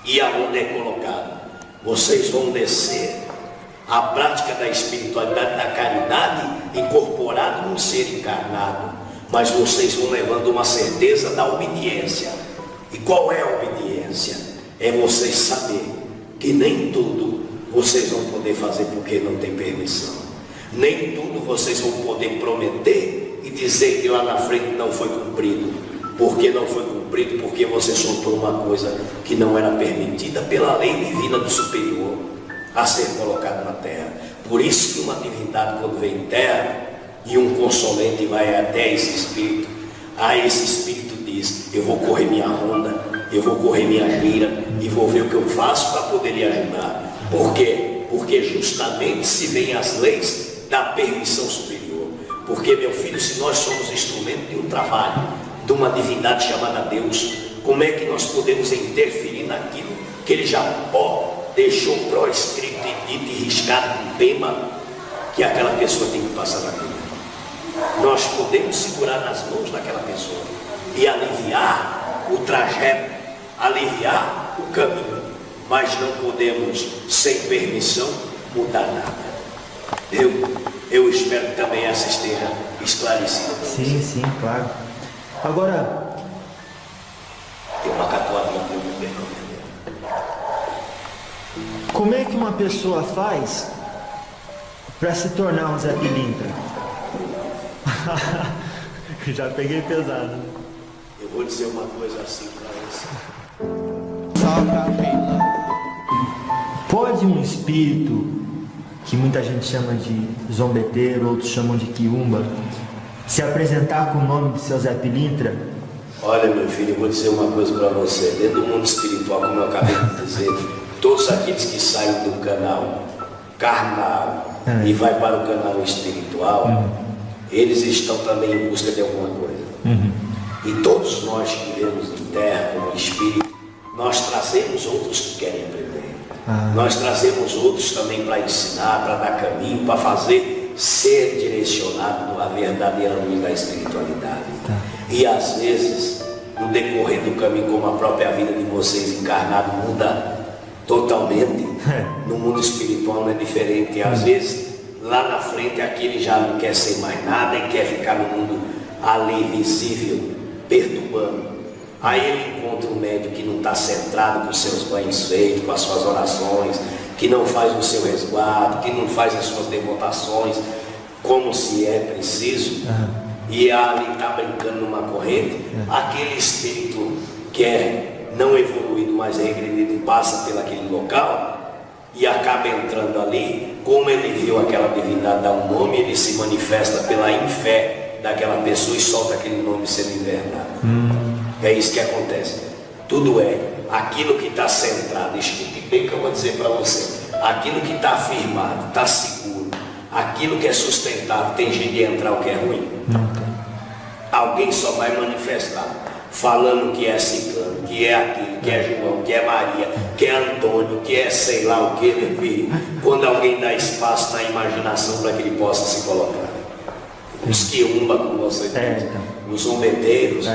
e aonde é colocado, vocês vão descer a prática da espiritualidade, da caridade, incorporado num ser encarnado, mas vocês vão levando uma certeza da obediência. E qual é a obediência? É vocês saber que nem tudo vocês vão poder fazer porque não tem permissão. Nem tudo vocês vão poder prometer e dizer que lá na frente não foi cumprido. Porque não foi cumprido? Porque você soltou uma coisa que não era permitida pela lei divina do superior a ser colocado na terra. Por isso que uma divindade, quando vem em terra, e um consolente vai até esse espírito, esse espírito diz: eu vou correr minha ronda, eu vou correr minha gira e vou ver o que eu faço para poder lhe ajudar. Por quê? Porque justamente se vêm as leis da permissão superior. Porque, meu filho, se nós somos instrumento de um trabalho, de uma divindade chamada Deus, como é que nós podemos interferir naquilo que ele já deixou proscrito e dito e riscado no tema que aquela pessoa tem que passar na vida? Nós podemos segurar nas mãos daquela pessoa e aliviar o trajeto, aliviar o caminho, mas não podemos, sem permissão, mudar nada. Eu espero que também essa esteja esclarecida. Sim, claro. Agora, tem uma catuabinha por bem. Como é que uma pessoa faz para se tornar um Zé Pilintra? Já peguei pesado. Eu vou dizer uma coisa assim para você. Pode um espírito, que muita gente chama de zombeteiro, outros chamam de quiumba, se apresentar com o nome de seu Zé Pilintra? Olha, meu filho, eu vou dizer uma coisa para você. Dentro do mundo espiritual, como eu acabei de dizer, todos aqueles que saem do canal carnal e vai para o canal espiritual, eles estão também em busca de alguma coisa. E todos nós que vivemos em terra como espírito, nós trazemos outros que querem aprender. Nós trazemos outros também para ensinar, para dar caminho, para fazer ser direcionado à verdadeira luz da espiritualidade. E às vezes, no decorrer do caminho, como a própria vida de vocês encarnados muda totalmente, no mundo espiritual não é diferente. Às vezes, lá na frente, aquele já não quer ser mais nada e quer ficar no mundo ali visível, perturbando. Aí ele encontra um médium que não está centrado com os seus banhos feitos, com as suas orações, que não faz o seu resguardo, que não faz as suas devotações como se é preciso, e ali está brincando numa corrente. Aquele espírito que é não evoluído, mas regredido, passa por aquele local e acaba entrando ali. Como ele viu aquela divindade dar um nome, ele se manifesta pela infé daquela pessoa e solta aquele nome sendo invernado. É isso que acontece. Tudo é aquilo que está centrado, escute bem o que eu vou dizer para você, aquilo que está afirmado, está seguro, aquilo que é sustentável, tem jeito de entrar o que é ruim? Não tem. Alguém só vai manifestar falando que é ciclano, que é aquilo, que é João, que é Maria, que é Antônio, que é sei lá o que, meu filho, quando alguém dá espaço na imaginação para que ele possa se colocar. Os quiumba, como você diz, os zombeteiros,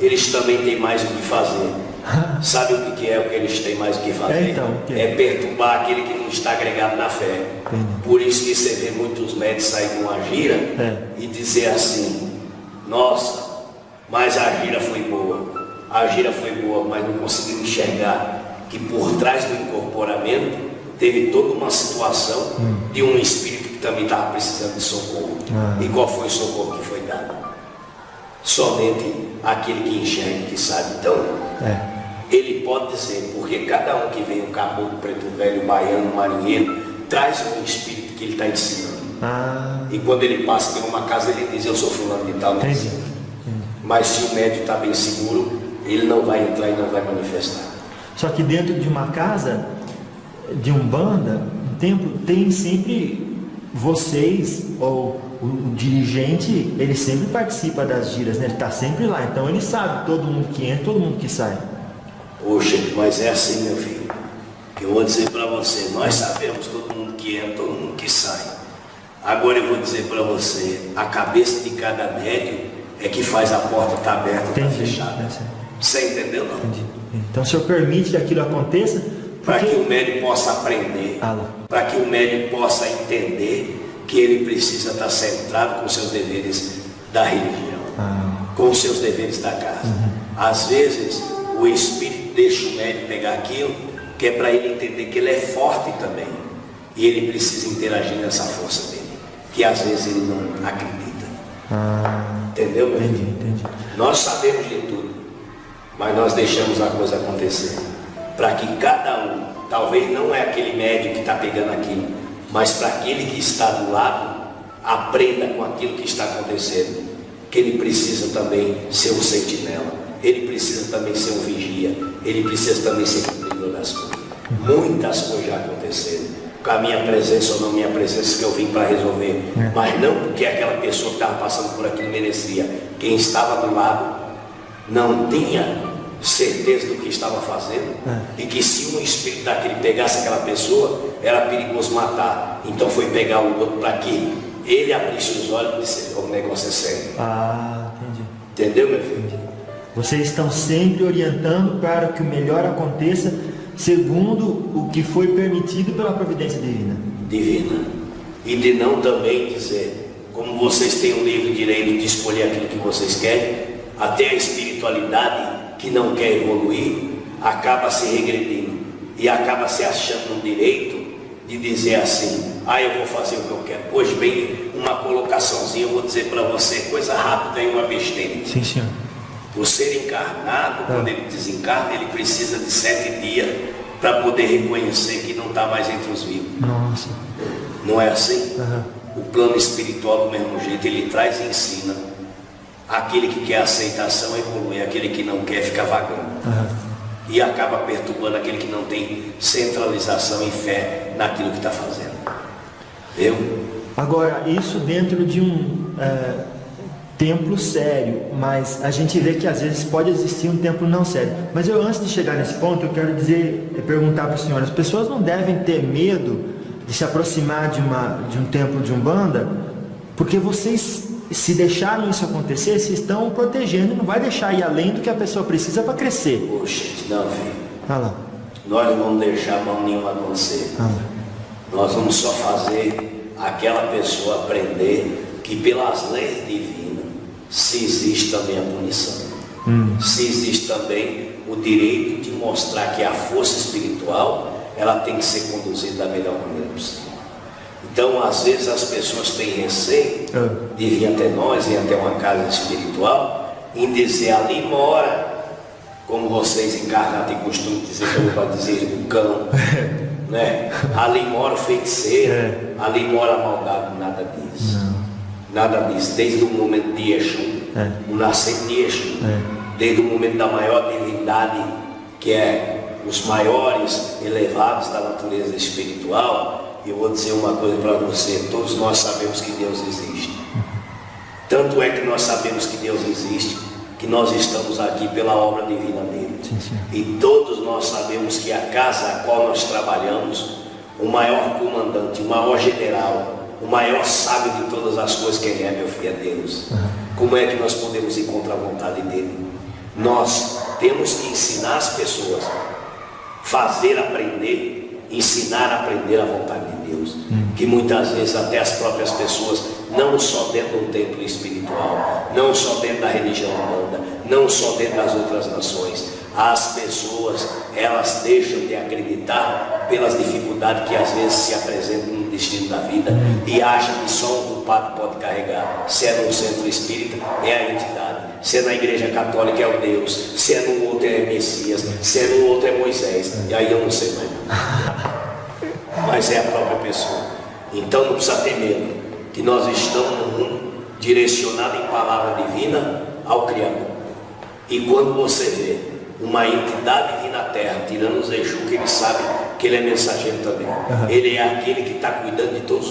eles também têm mais o que fazer. Sabe o que é o que eles têm mais o que fazer? É perturbar aquele que não está agregado na fé. Por isso que você vê muitos médicos sair com uma gira e dizer assim: nossa, mas a gira foi boa. A gira foi boa, mas não conseguiu enxergar que por trás do incorporamento teve toda uma situação de um espírito que também estava precisando de socorro. E qual foi o socorro que foi dado? Somente aquele que enxerga, que sabe. Então, ele pode dizer, porque cada um que vem, um caboclo, preto velho, baiano, marinheiro, traz um espírito que ele está ensinando. E quando ele passa por uma casa, ele diz: eu sou fulano de tal. Mas se o médium está bem seguro, ele não vai entrar e não vai manifestar. Só que dentro de uma casa, de Umbanda, um templo, tem sempre vocês, ou o dirigente, ele sempre participa das giras, né? Ele está sempre lá, então ele sabe todo mundo que entra, todo mundo que sai. Poxa, mas é assim, meu filho. Eu vou dizer para você, nós sabemos todo mundo que entra, todo mundo que sai. Agora eu vou dizer para você, a cabeça de cada médium é que faz a porta estar aberta ou estar fechada. Você entendeu, não? Entendi. Então o senhor permite que aquilo aconteça? Para que o médium possa aprender, para que o médium possa entender que ele precisa estar centrado com os seus deveres da religião, com os seus deveres da casa. Às vezes o espírito deixa o médium pegar aquilo, que é para ele entender que ele é forte também, e ele precisa interagir nessa força dele, que às vezes ele não acredita. Entendeu, meu filho? Entendi. Nós sabemos de tudo, mas nós deixamos a coisa acontecer, para que cada um, talvez não é aquele médium que está pegando aquilo, mas para aquele que está do lado, aprenda com aquilo que está acontecendo, que ele precisa também ser um sentinela, ele precisa também ser um vigia, ele precisa também ser cumpridor das coisas. Muitas coisas já aconteceram, com a minha presença ou não minha presença, que eu vim para resolver, mas não porque aquela pessoa que estava passando por aquilo merecia. Quem estava do lado não tinha certeza do que estava fazendo, e que se um espírito daquele pegasse aquela pessoa, era perigoso matar. Então foi pegar o outro para que ele abrisse os olhos e disse: o negócio é sério. Entendi. Entendeu, meu filho? Vocês estão sempre orientando para que o melhor aconteça segundo o que foi permitido pela providência divina. E de não também dizer, como vocês têm o livre direito de escolher aquilo que vocês querem, até a espiritualidade que não quer evoluir acaba se regredindo e acaba se achando no direito de dizer assim: eu vou fazer o que eu quero. Pois bem, uma colocaçãozinha, eu vou dizer para você, coisa rápida e uma besteira. Sim, senhor. O ser encarnado, quando ele desencarna, ele precisa de 7 dias para poder reconhecer que não está mais entre os vivos. Nossa. Não é assim? O plano espiritual, do mesmo jeito, ele traz e ensina. Aquele que quer aceitação evolui, aquele que não quer fica vagando. E acaba perturbando aquele que não tem centralização e fé naquilo que está fazendo. Viu? Agora, isso dentro de um templo sério, mas a gente vê que às vezes pode existir um templo não sério. Mas eu, antes de chegar nesse ponto, eu quero perguntar para o senhor: as pessoas não devem ter medo de se aproximar de um templo de Umbanda, porque vocês, se deixaram isso acontecer, se estão protegendo, não vai deixar ir além do que a pessoa precisa para crescer. Poxa, não, filho. Nós não vamos deixar mão nenhuma acontecer. Nós vamos só fazer aquela pessoa aprender que pelas leis divinas, se existe também a punição, se existe também o direito de mostrar que a força espiritual, ela tem que ser conduzida da melhor maneira possível. Então, às vezes as pessoas têm receio de vir até nós, vir até uma casa espiritual, em dizer: ali mora, como vocês encarnados têm costume de dizer, como vai dizer, o cão, né? Ali mora o feiticeiro, ali mora a maldade. Nada disso. Nada disso. Desde o momento de Exu, o nascimento de Exu, desde o momento da maior divindade, que é os maiores elevados da natureza espiritual. Eu vou dizer uma coisa para você: todos nós sabemos que Deus existe. Tanto é que nós sabemos que Deus existe, que nós estamos aqui pela obra divina dele. E todos nós sabemos que a casa a qual nós trabalhamos, o maior comandante, o maior general, o maior sábio de todas as coisas, quem é, meu filho? É Deus. Como é que nós podemos ir contra a vontade dele? Nós temos que ensinar as pessoas, fazer aprender, ensinar a aprender a vontade de Deus. Que muitas vezes até as próprias pessoas, não só dentro do templo espiritual, não só dentro da religião humana, não só dentro das outras nações, as pessoas, elas deixam de acreditar pelas dificuldades que às vezes se apresentam no destino da vida e acham que só um culpado pode carregar. Se é no centro espírita, é a entidade. Se é na igreja católica, é o Deus. Se é no outro, é Messias. Se é no outro, é Moisés. E aí eu não sei mais. Mas é a própria pessoa. Então não precisa ter medo, que nós estamos no mundo direcionado em palavra divina ao Criador. E quando você vê uma entidade vir na terra, tirando os Exu, que ele sabe que ele é mensageiro também. Ele é aquele que está cuidando de todos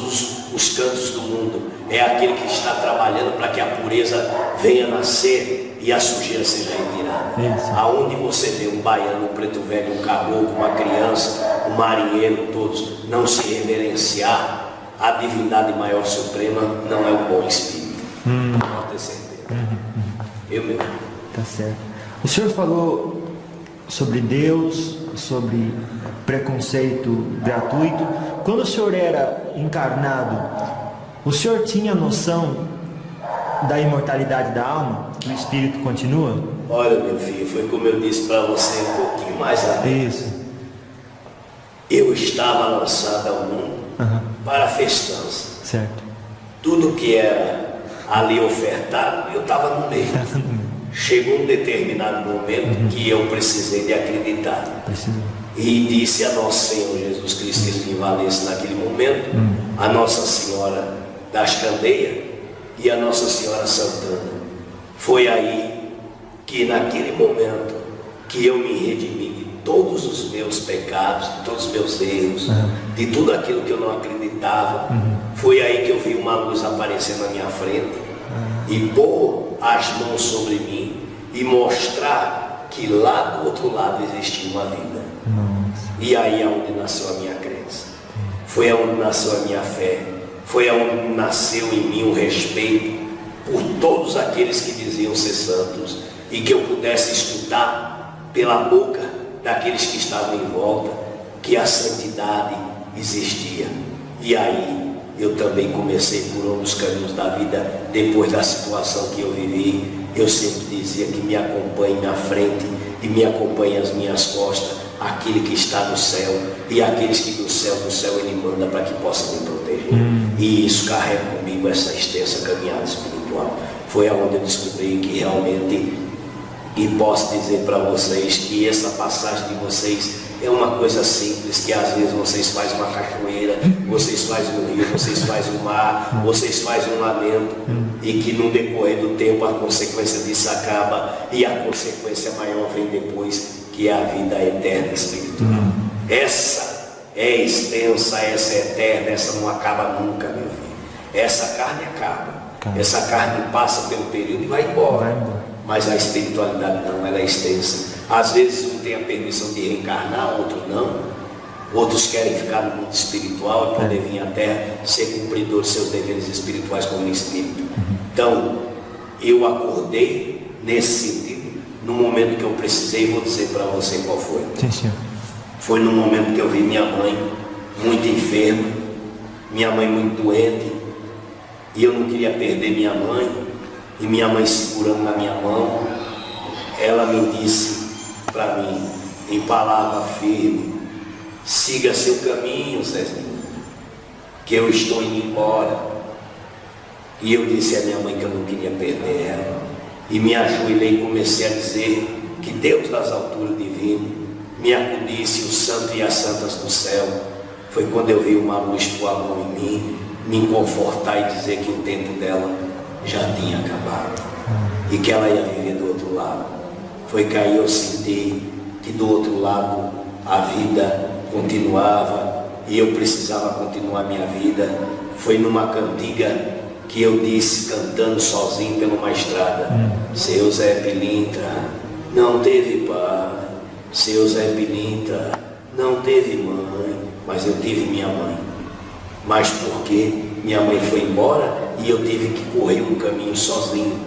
os cantos do mundo. É aquele que está trabalhando para que a pureza venha nascer e a sujeira seja retirada. Aonde você vê um baiano, um preto velho, um caboclo, uma criança, um marinheiro, todos não se reverenciar a divindade maior suprema, não é o bom espírito. Pode ter certeza. Eu mesmo. Tá certo. O senhor falou sobre Deus, sobre preconceito gratuito. Quando o senhor era encarnado, o senhor tinha noção da imortalidade da alma? Que o espírito continua? Olha, meu filho, foi como eu disse para você um pouquinho mais além. Isso. Eu estava lançado ao mundo para a festança. Certo. Tudo que era ali ofertado, eu estava no meio. Chegou um determinado momento que eu precisei de acreditar. E disse a nosso Senhor Jesus Cristo que ele me valesse naquele momento, a Nossa Senhora das Candeias e a Nossa Senhora Santana. Foi aí que naquele momento que eu me redimi de todos os meus pecados, de todos os meus erros, de tudo aquilo que eu não acreditava. Foi aí que eu vi uma luz aparecer na minha frente e pôr as mãos sobre mim e mostrar que lá do outro lado existia uma vida. E aí é onde nasceu a minha crença, foi aonde nasceu a minha fé, foi aonde nasceu em mim o respeito por todos aqueles que diziam ser santos, e que eu pudesse escutar pela boca daqueles que estavam em volta que a santidade existia. E aí eu também comecei por um dos caminhos da vida. Depois da situação que eu vivi, eu sempre dizia que me acompanhe na frente e me acompanhe às minhas costas aquele que está no céu, e aqueles que do céu ele manda para que possa me proteger. E isso carrega comigo essa extensa caminhada espiritual. Foi aonde eu descobri que realmente, e posso dizer para vocês que essa passagem de vocês é uma coisa simples, que às vezes vocês fazem uma cachoeira, vocês fazem um rio, vocês fazem um mar, vocês fazem um lamento, e que no decorrer do tempo a consequência disso acaba, e a consequência maior vem depois, que é a vida eterna espiritual. Essa é extensa, essa é eterna, essa não acaba nunca, meu filho. Essa carne acaba, essa carne passa pelo período e vai embora. Mas a espiritualidade não, ela é extensa. Às vezes um tem a permissão de reencarnar, outro não. Outros querem ficar no mundo espiritual e poder vir à Terra ser cumpridor de seus deveres espirituais como espírito. Então, eu acordei nesse sentido, no momento que eu precisei. Vou dizer para você qual foi. Sim, senhor. Foi no momento que eu vi minha mãe muito enferma, minha mãe muito doente, e eu não queria perder minha mãe, e minha mãe segurando na minha mão, ela me disse para mim, em palavra firme: siga seu caminho, Zezinho, que eu estou indo embora. E eu disse à minha mãe que eu não queria perder ela, e me ajoelhei e comecei a dizer que Deus das alturas divino me acudisse, o santo e as santas do céu. Foi quando eu vi uma luz pôr a mão em mim, me confortar e dizer que o tempo dela já tinha acabado e que ela ia viver do outro lado. Foi que aí eu senti que do outro lado a vida continuava e eu precisava continuar minha vida. Foi numa cantiga que eu disse, cantando sozinho pela uma estrada: seu Zé Pilintra não teve pai, seu Zé Pilintra não teve mãe, mas eu tive minha mãe. Mas porque minha mãe foi embora e eu tive que correr um caminho sozinho.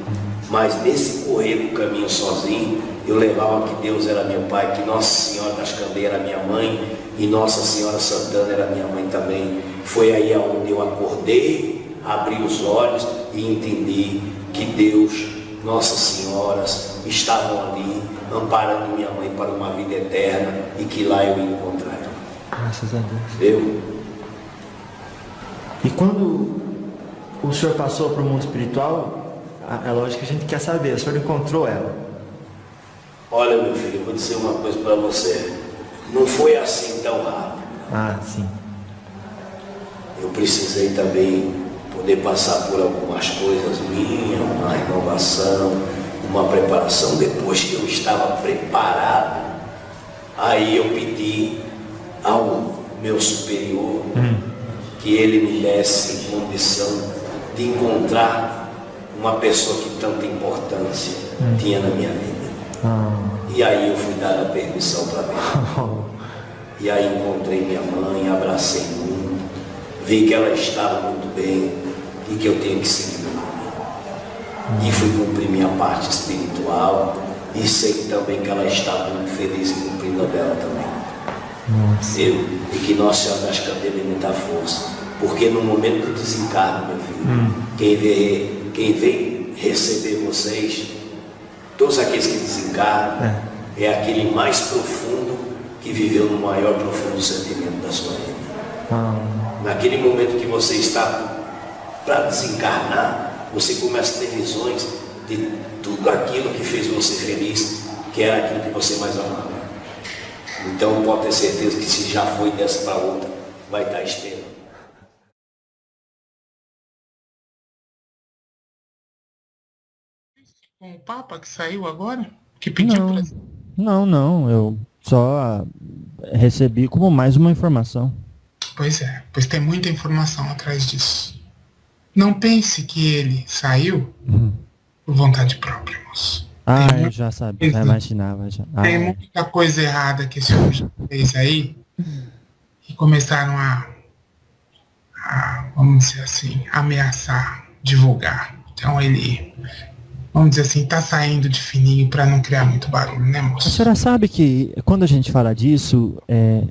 Mas nesse correr um caminho sozinho, eu levava que Deus era meu pai, que Nossa Senhora das Candeias era minha mãe e Nossa Senhora Santana era minha mãe também. Foi aí onde eu acordei, abri os olhos e entendi que Deus, Nossas Senhoras estavam ali amparando minha mãe para uma vida eterna e que lá eu ia encontrar ela. Graças a Deus. Eu? E quando o senhor passou para o mundo espiritual, é lógico que a gente quer saber, o senhor encontrou ela? Olha, meu filho, eu vou dizer uma coisa para você. Não foi assim tão rápido. Ah, sim. Eu precisei também poder passar por algumas coisas minhas, uma renovação, uma preparação. Depois que eu estava preparado, aí eu pedi ao meu superior que ele me desse condição de encontrar uma pessoa que tanta importância tinha na minha vida. E aí eu fui dar a permissão para mim. E aí encontrei minha mãe, abracei muito, vi que ela estava muito bem e que eu tenho que seguir meu caminho. E fui cumprir minha parte espiritual e sei também que ela está muito feliz em cumprindo a dela também. E que Nossa Senhora das Candeias me dá força, porque no momento do desencarno, meu filho, quem vem receber vocês, todos aqueles que desencarnam, é aquele mais profundo que viveu no maior profundo sentimento da sua vida. Naquele momento que você está para desencarnar, você começa a ter visões de tudo aquilo que fez você feliz, que era aquilo que você mais amava. Então pode ter certeza que se já foi dessa para outra, vai estar esperando. Com o Papa que saiu agora? Que pediu para... Não, eu só recebi como mais uma informação. Pois tem muita informação atrás disso. Não pense que ele saiu por vontade própria, moço. Eu já sabia, já imaginava. Já. Tem muita coisa errada que esse homem já fez aí, que começaram a, vamos dizer assim, ameaçar, divulgar. Então ele, vamos dizer assim, tá saindo de fininho para não criar muito barulho, né, moço? A senhora sabe que quando a gente fala disso,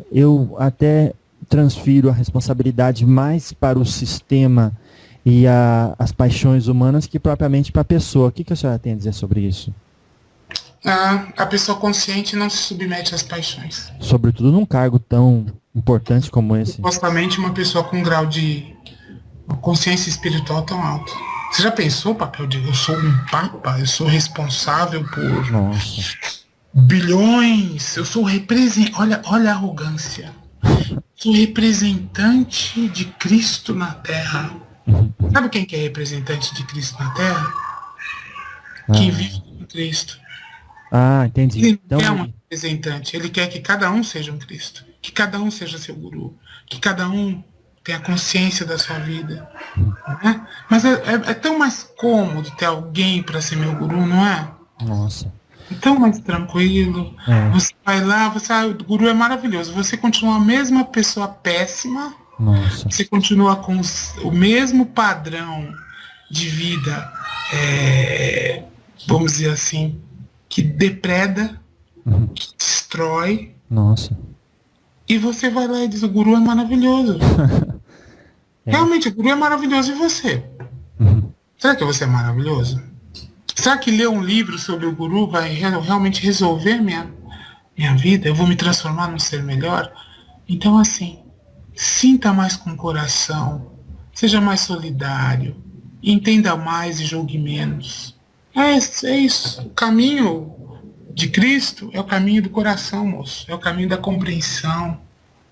eu até transfiro a responsabilidade mais para o sistema e as paixões humanas que propriamente para a pessoa. O que a senhora tem a dizer sobre isso? A pessoa consciente não se submete às paixões. Sobretudo num cargo tão importante como esse. Supostamente uma pessoa com um grau de consciência espiritual tão alto. Você já pensou o papel de eu sou um papa, eu sou responsável por bilhões, eu sou representante, olha a arrogância. Sou representante de Cristo na Terra. Sabe quem que é representante de Cristo na Terra? Quem vive com Cristo. Entendi. Ele então, quer um representante, ele quer que cada um seja um Cristo, que cada um seja seu guru, que cada um tenha consciência da sua vida. Né? Mas é tão mais cômodo ter alguém para ser meu guru, não é? Nossa. É tão mais tranquilo. Você vai lá, o guru é maravilhoso. Você continua a mesma pessoa péssima. Nossa. Você continua com o mesmo padrão de vida, vamos dizer assim, que depreda, que destrói. Nossa. E você vai lá e diz, o guru é maravilhoso. Realmente, o guru é maravilhoso. E você? Será que você é maravilhoso? Será que ler um livro sobre o guru vai realmente resolver minha vida? Eu vou me transformar num ser melhor? Então, assim, sinta mais com o coração, seja mais solidário, entenda mais e julgue menos. É isso. O caminho de Cristo é o caminho do coração, moço. É o caminho da compreensão.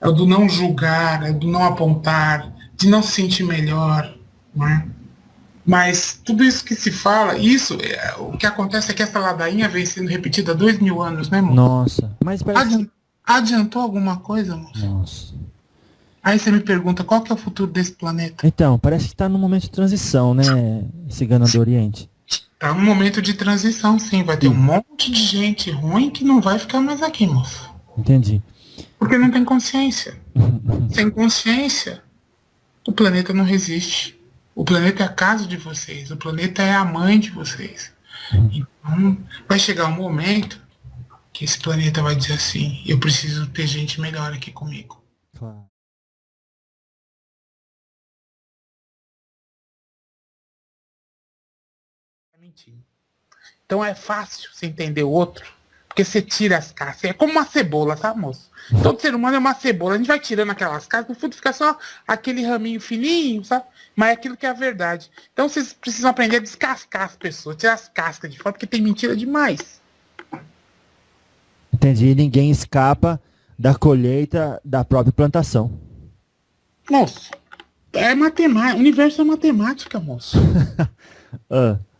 É o do não julgar, é o do não apontar, de não se sentir melhor. Não é? Mas tudo isso que se fala, o que acontece é que essa ladainha vem sendo repetida há 2000 anos, né, moço? Nossa, mas parece... Adiantou alguma coisa, moço? Nossa. Aí você me pergunta, qual que é o futuro desse planeta? Então, parece que está num momento de transição, né, Cigana do Oriente? Tá num momento de transição, sim. Vai ter um monte de gente ruim que não vai ficar mais aqui, moço. Entendi. Porque não tem consciência. Sem consciência, o planeta não resiste. O planeta é a casa de vocês. O planeta é a mãe de vocês. Então, vai chegar um momento que esse planeta vai dizer assim, eu preciso ter gente melhor aqui comigo. Claro. Então é fácil você entender o outro, porque você tira as cascas. É como uma cebola, tá, moço? Todo ser humano é uma cebola. A gente vai tirando aquelas cascas, no fundo fica só aquele raminho fininho, sabe? Mas é aquilo que é a verdade. Então vocês precisam aprender a descascar as pessoas, tirar as cascas de fora, porque tem mentira demais. Entendi. Ninguém escapa da colheita da própria plantação. Moço, é matemática. O universo é matemática, moço.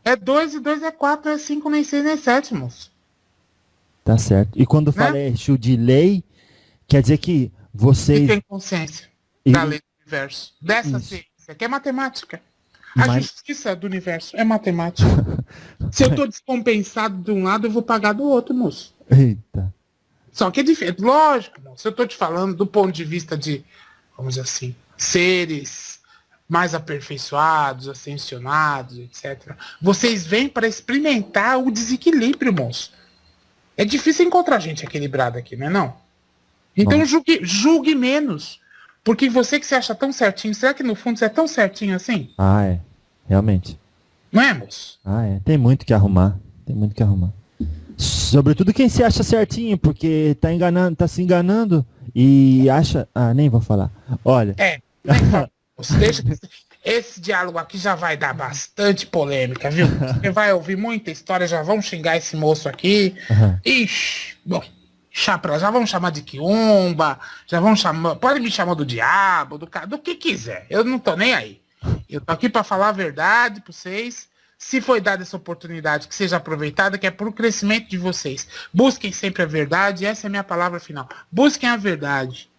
É 2 e 2 é 4, é 5, nem 6, nem 7, moço. Tá certo. E quando fala eixo de lei, quer dizer que vocês... E tem consciência da lei do universo. Dessa ciência, que é matemática. A justiça do universo é matemática. Se eu tô descompensado de um lado, eu vou pagar do outro, moço. Eita. Só que é diferente. Lógico, moço. Eu tô te falando do ponto de vista de, vamos dizer assim, seres mais aperfeiçoados, ascensionados, etc. Vocês vêm para experimentar o desequilíbrio, moço. É difícil encontrar gente equilibrada aqui, não é não? Então julgue menos. Porque você que se acha tão certinho, será que no fundo você é tão certinho assim? Ah, é. Realmente. Não é, moço? Ah, é. Tem muito que arrumar. Tem muito que arrumar. Sobretudo quem se acha certinho, porque tá enganando, tá se enganando e acha... Ah, nem vou falar. Olha... Deixa esse diálogo aqui já vai dar bastante polêmica, viu? Você vai ouvir muita história, já vão xingar esse moço aqui. Ixi, bom, já vão chamar de quiumba, já vão chamar, pode me chamar do diabo, do que quiser. Eu não tô nem aí. Eu tô aqui para falar a verdade para vocês. Se foi dada essa oportunidade, que seja aproveitada, que é pro crescimento de vocês. Busquem sempre a verdade, essa é a minha palavra final. Busquem a verdade.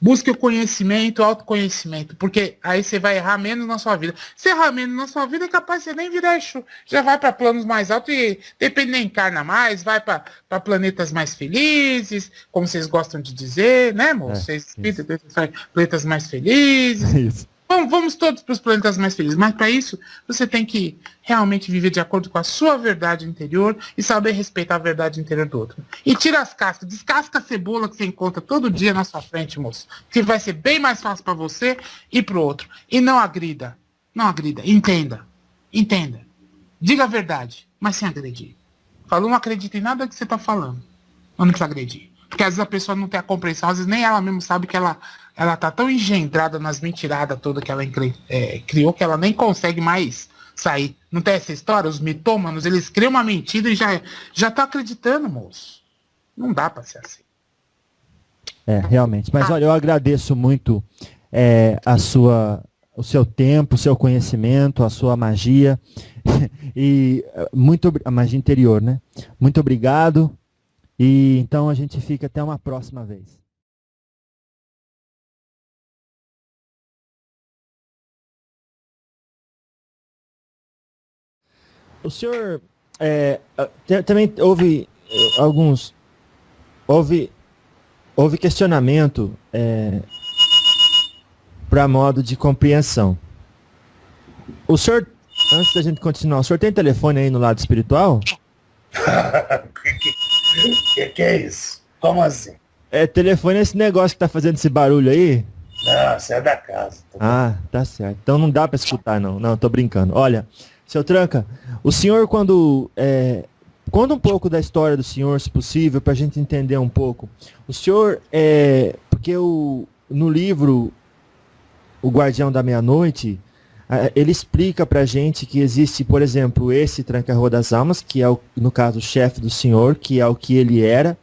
Busque o conhecimento, o autoconhecimento, porque aí você vai errar menos na sua vida. Se errar menos na sua vida, é capaz de você nem virar Exu. Já vai para planos mais altos e depende, nem encarna mais, vai para planetas mais felizes, como vocês gostam de dizer, né, moço? Vocês planetas mais felizes. Isso. Vamos todos para os planetas mais felizes, mas para isso você tem que realmente viver de acordo com a sua verdade interior e saber respeitar a verdade interior do outro. E tira as cascas, descasca a cebola que você encontra todo dia na sua frente, moço, que vai ser bem mais fácil para você e para o outro. E não agrida, entenda, diga a verdade, mas sem agredir. Falou, não acredita em nada que você está falando, não precisa agredir. Porque às vezes a pessoa não tem a compreensão, às vezes nem ela mesmo sabe que ela tá tão engendrada nas mentiradas todas que ela criou que ela nem consegue mais sair. Não tem essa história? Os mitômanos, eles criam uma mentira e já tá acreditando, moço. Não dá pra ser assim. É, realmente. Mas olha, eu agradeço muito o seu tempo, o seu conhecimento, a sua magia. E a magia interior, né? Muito obrigado. E então a gente fica até uma próxima vez. O senhor também houve houve questionamento para modo de compreensão. O senhor, antes da gente continuar, o senhor tem telefone aí no lado espiritual? Que é isso? Como assim? Telefone é esse negócio que tá fazendo esse barulho aí? Não, você é da casa. Tá certo. Então não dá para escutar, não. Não, tô brincando. Olha, seu Tranca, o senhor quando... conta um pouco da história do senhor, se possível, pra gente entender um pouco. O senhor, porque no livro O Guardião da Meia-Noite, ele explica pra gente que existe, por exemplo, esse Tranca-Rua das Almas, que é, no caso, o chefe do senhor, que é o que ele era.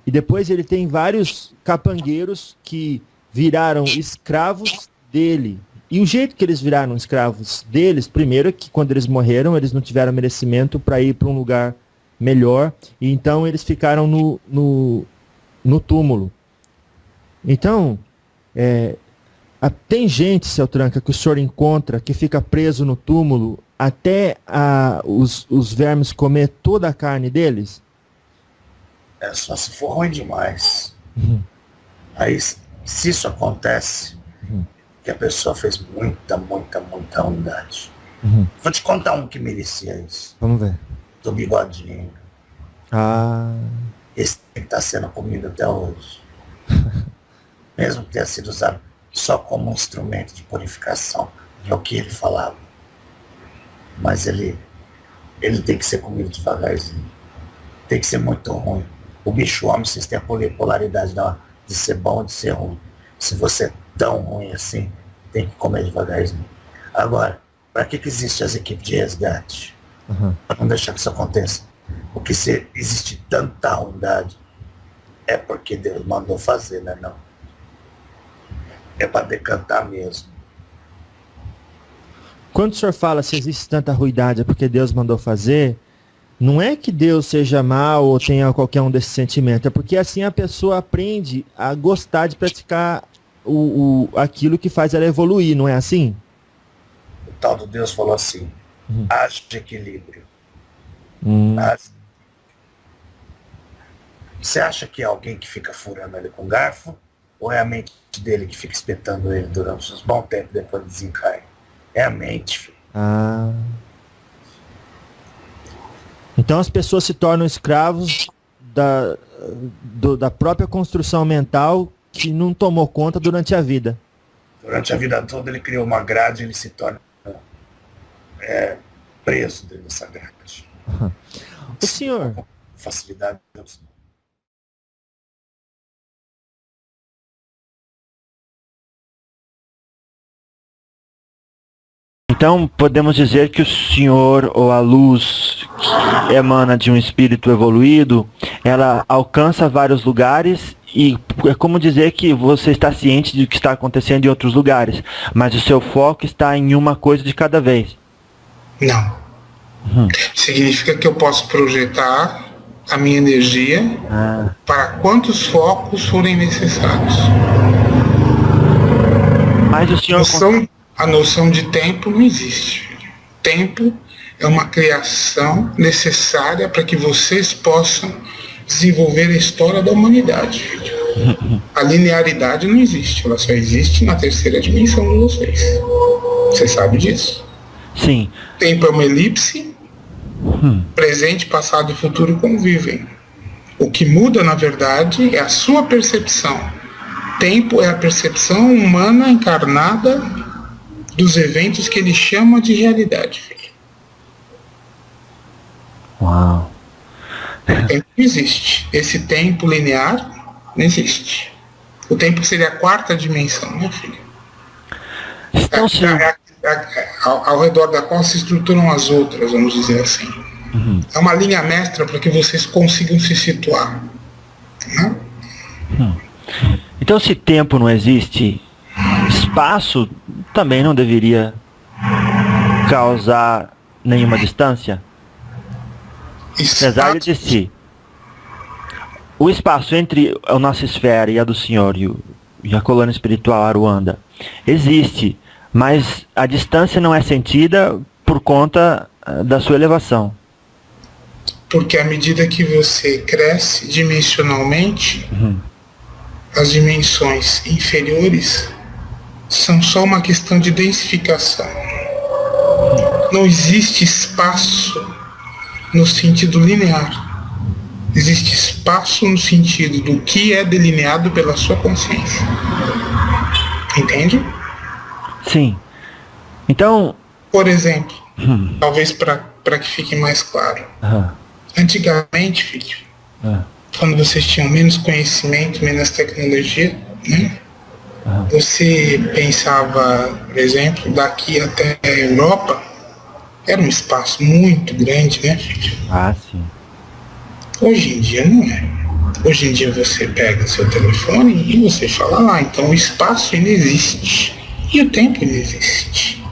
E depois ele tem vários capangueiros que viraram escravos dele. E o jeito que eles viraram escravos deles, primeiro é que quando eles morreram, eles não tiveram merecimento para ir para um lugar melhor, e então eles ficaram no túmulo. Então, tem gente, seu Tranca, que o senhor encontra que fica preso no túmulo até os vermes comer toda a carne deles? É só se for ruim demais. Aí, se isso acontece, que a pessoa fez muita ruindade. Vou te contar um que merecia isso. Vamos ver. Do Bigodinho. Esse que está sendo comido até hoje. Mesmo que tenha sido usado só como um instrumento de purificação, é o que ele falava. Mas ele tem que ser comido devagarzinho. Tem que ser muito ruim. O bicho homem, vocês têm a polaridade de ser bom e de ser ruim. Se você é tão ruim assim, tem que comer devagarzinho. Agora, para que existe as equipes de resgate? Para não deixar que isso aconteça. Porque se existe tanta ruindade, é porque Deus mandou fazer, né? Não. É para decantar mesmo. Quando o senhor fala se existe tanta ruindade é porque Deus mandou fazer, não é que Deus seja mau ou tenha qualquer um desses sentimentos, é porque assim a pessoa aprende a gostar de praticar aquilo que faz ela evoluir, não é assim? O tal do Deus falou assim, haja de equilíbrio. Você acha que é alguém que fica furando ele com garfo? Ou é a mente dele que fica espetando ele durante uns bons tempos depois de desencarne? É a mente, filho. Então as pessoas se tornam escravos da própria construção mental que não tomou conta durante a vida. Durante a vida toda ele criou uma grade e ele se torna preso dentro dessa grade. O senhor... Facilidade. Então, podemos dizer que o senhor, ou a luz que emana de um espírito evoluído, ela alcança vários lugares e é como dizer que você está ciente de o que está acontecendo em outros lugares, mas o seu foco está em uma coisa de cada vez. Não. Significa que eu posso projetar a minha energia para quantos focos forem necessários. Mas o senhor... A noção de tempo não existe. Tempo é uma criação necessária para que vocês possam desenvolver a história da humanidade. A linearidade não existe, ela só existe na terceira dimensão de vocês. Você sabe disso? Sim. Tempo é uma elipse, presente, passado e futuro convivem. O que muda, na verdade, é a sua percepção. Tempo é a percepção humana encarnada dos eventos que ele chama de realidade, filho. Uau. O tempo não existe. Esse tempo linear não existe. O tempo seria a quarta dimensão, né, filho? Então, ao redor da qual se estruturam as outras, vamos dizer assim. É uma linha mestra para que vocês consigam se situar. Né? Então, se tempo não existe, espaço também não deveria causar nenhuma distância? Apesar de si. O espaço entre a nossa esfera e a do senhor e a colônia espiritual Aruanda existe, mas a distância não é sentida por conta da sua elevação. Porque à medida que você cresce dimensionalmente, as dimensões inferiores são só uma questão de densificação. Não existe espaço no sentido linear. Existe espaço no sentido do que é delineado pela sua consciência. Entende? Sim. Então... Por exemplo, talvez para que fique mais claro. Antigamente, filho, quando vocês tinham menos conhecimento, menos tecnologia, né? Você pensava, por exemplo, daqui até a Europa, era um espaço muito grande, né, filho? Sim. Hoje em dia não é. Hoje em dia você pega seu telefone e você fala, então o espaço ainda existe. E o tempo ele existe.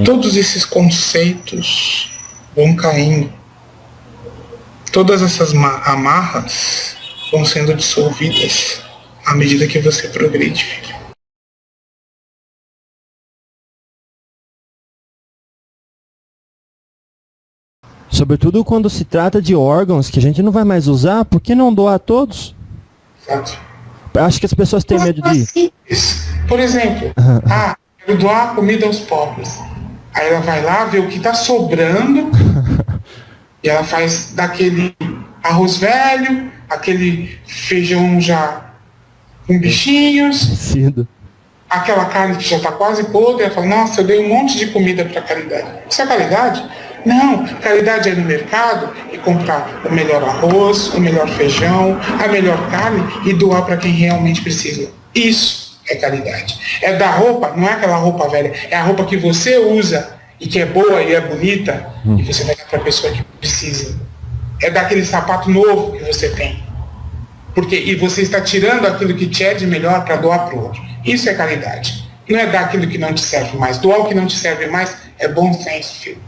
Todos esses conceitos vão caindo. Todas essas amarras vão sendo dissolvidas à medida que você progride, filho. Sobretudo quando se trata de órgãos que a gente não vai mais usar, por que não doar a todos? Exato. Acho que as pessoas têm medo de... Simples. Por exemplo, quero doar comida aos pobres. Aí ela vai lá, vê o que está sobrando, e ela faz daquele arroz velho, aquele feijão já com bichinhos, aquela carne que já está quase podre, ela fala, nossa, eu dei um monte de comida para caridade. Isso é caridade? Não, caridade é ir no mercado e comprar o melhor arroz, o melhor feijão, a melhor carne e doar para quem realmente precisa. Isso é caridade. É dar roupa, não é aquela roupa velha, é a roupa que você usa e que é boa e é bonita e você vai dar para a pessoa que precisa. É dar aquele sapato novo que você tem. E você está tirando aquilo que te é de melhor para doar para o outro. Isso é caridade. Não é dar aquilo que não te serve mais. Doar o que não te serve mais é bom senso, filho.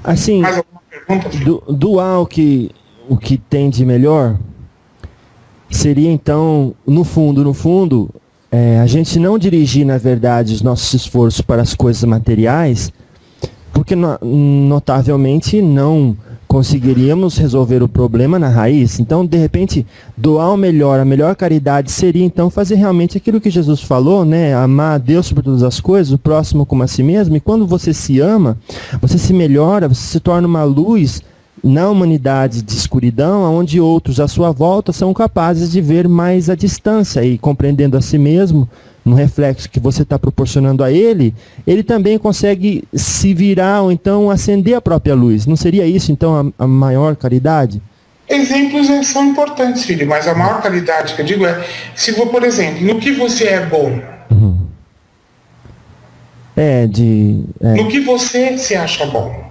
Assim, mais alguma pergunta, filho? Doar o que tem de melhor seria então, no fundo, a gente não dirigir, na verdade, os nossos esforços para as coisas materiais, porque notavelmente não conseguiríamos resolver o problema na raiz. Então, de repente, doar o melhor, a melhor caridade seria então fazer realmente aquilo que Jesus falou, né? Amar a Deus sobre todas as coisas, o próximo como a si mesmo. E quando você se ama, você se melhora, você se torna uma luz na humanidade de escuridão, onde outros à sua volta são capazes de ver mais a distância e compreendendo a si mesmo, no reflexo que você está proporcionando a ele, ele também consegue se virar ou então acender a própria luz. Não seria isso então a maior caridade? Exemplos são importantes, filho, mas a maior caridade que eu digo é, se for, por exemplo, no que você é bom, no que você se acha bom,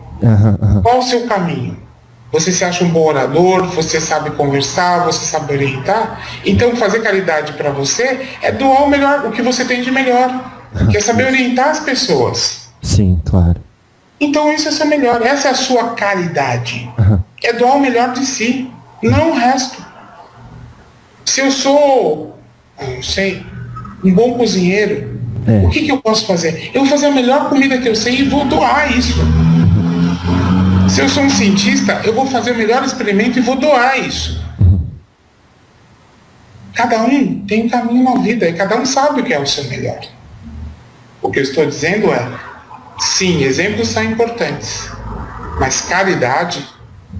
qual o seu caminho? Você se acha um bom orador, você sabe conversar, você sabe orientar? Então fazer caridade para você é doar o melhor, o que você tem de melhor. Que é saber orientar as pessoas. Sim, claro. Então isso é seu melhor, essa é a sua caridade. É doar o melhor de si, não o resto. Se eu sou, não sei, um bom cozinheiro, o que eu posso fazer? Eu vou fazer a melhor comida que eu sei e vou doar isso. Se eu sou um cientista, eu vou fazer o melhor experimento e vou doar isso. Cada um tem um caminho na vida e cada um sabe o que é o seu melhor. O que eu estou dizendo é, sim, exemplos são importantes, mas caridade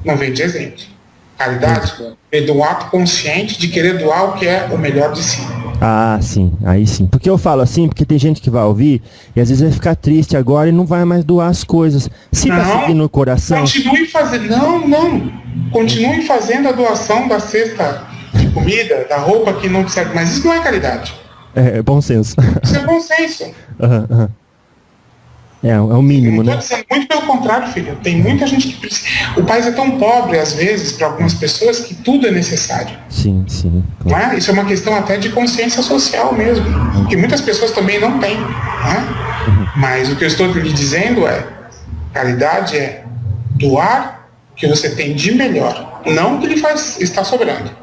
não vem de exemplo. Caridade vem do ato consciente de querer doar o que é o melhor de si. Ah, sim, aí sim. Porque eu falo assim, porque tem gente que vai ouvir e às vezes vai ficar triste agora e não vai mais doar as coisas. Se tá seguindo no coração... Continue fazendo, não. Continue fazendo a doação da cesta de comida, da roupa que não te serve. Mas isso não é caridade. É bom senso. Isso é bom senso. É o mínimo, né? Muito pelo contrário, filho. Tem muita gente que precisa. O país é tão pobre, às vezes, para algumas pessoas, que tudo é necessário. Sim. Claro. Não é? Isso é uma questão até de consciência social mesmo. Que muitas pessoas também não têm. Não é? Mas o que eu estou lhe dizendo é, caridade é doar o que você tem de melhor. Não o que lhe está sobrando.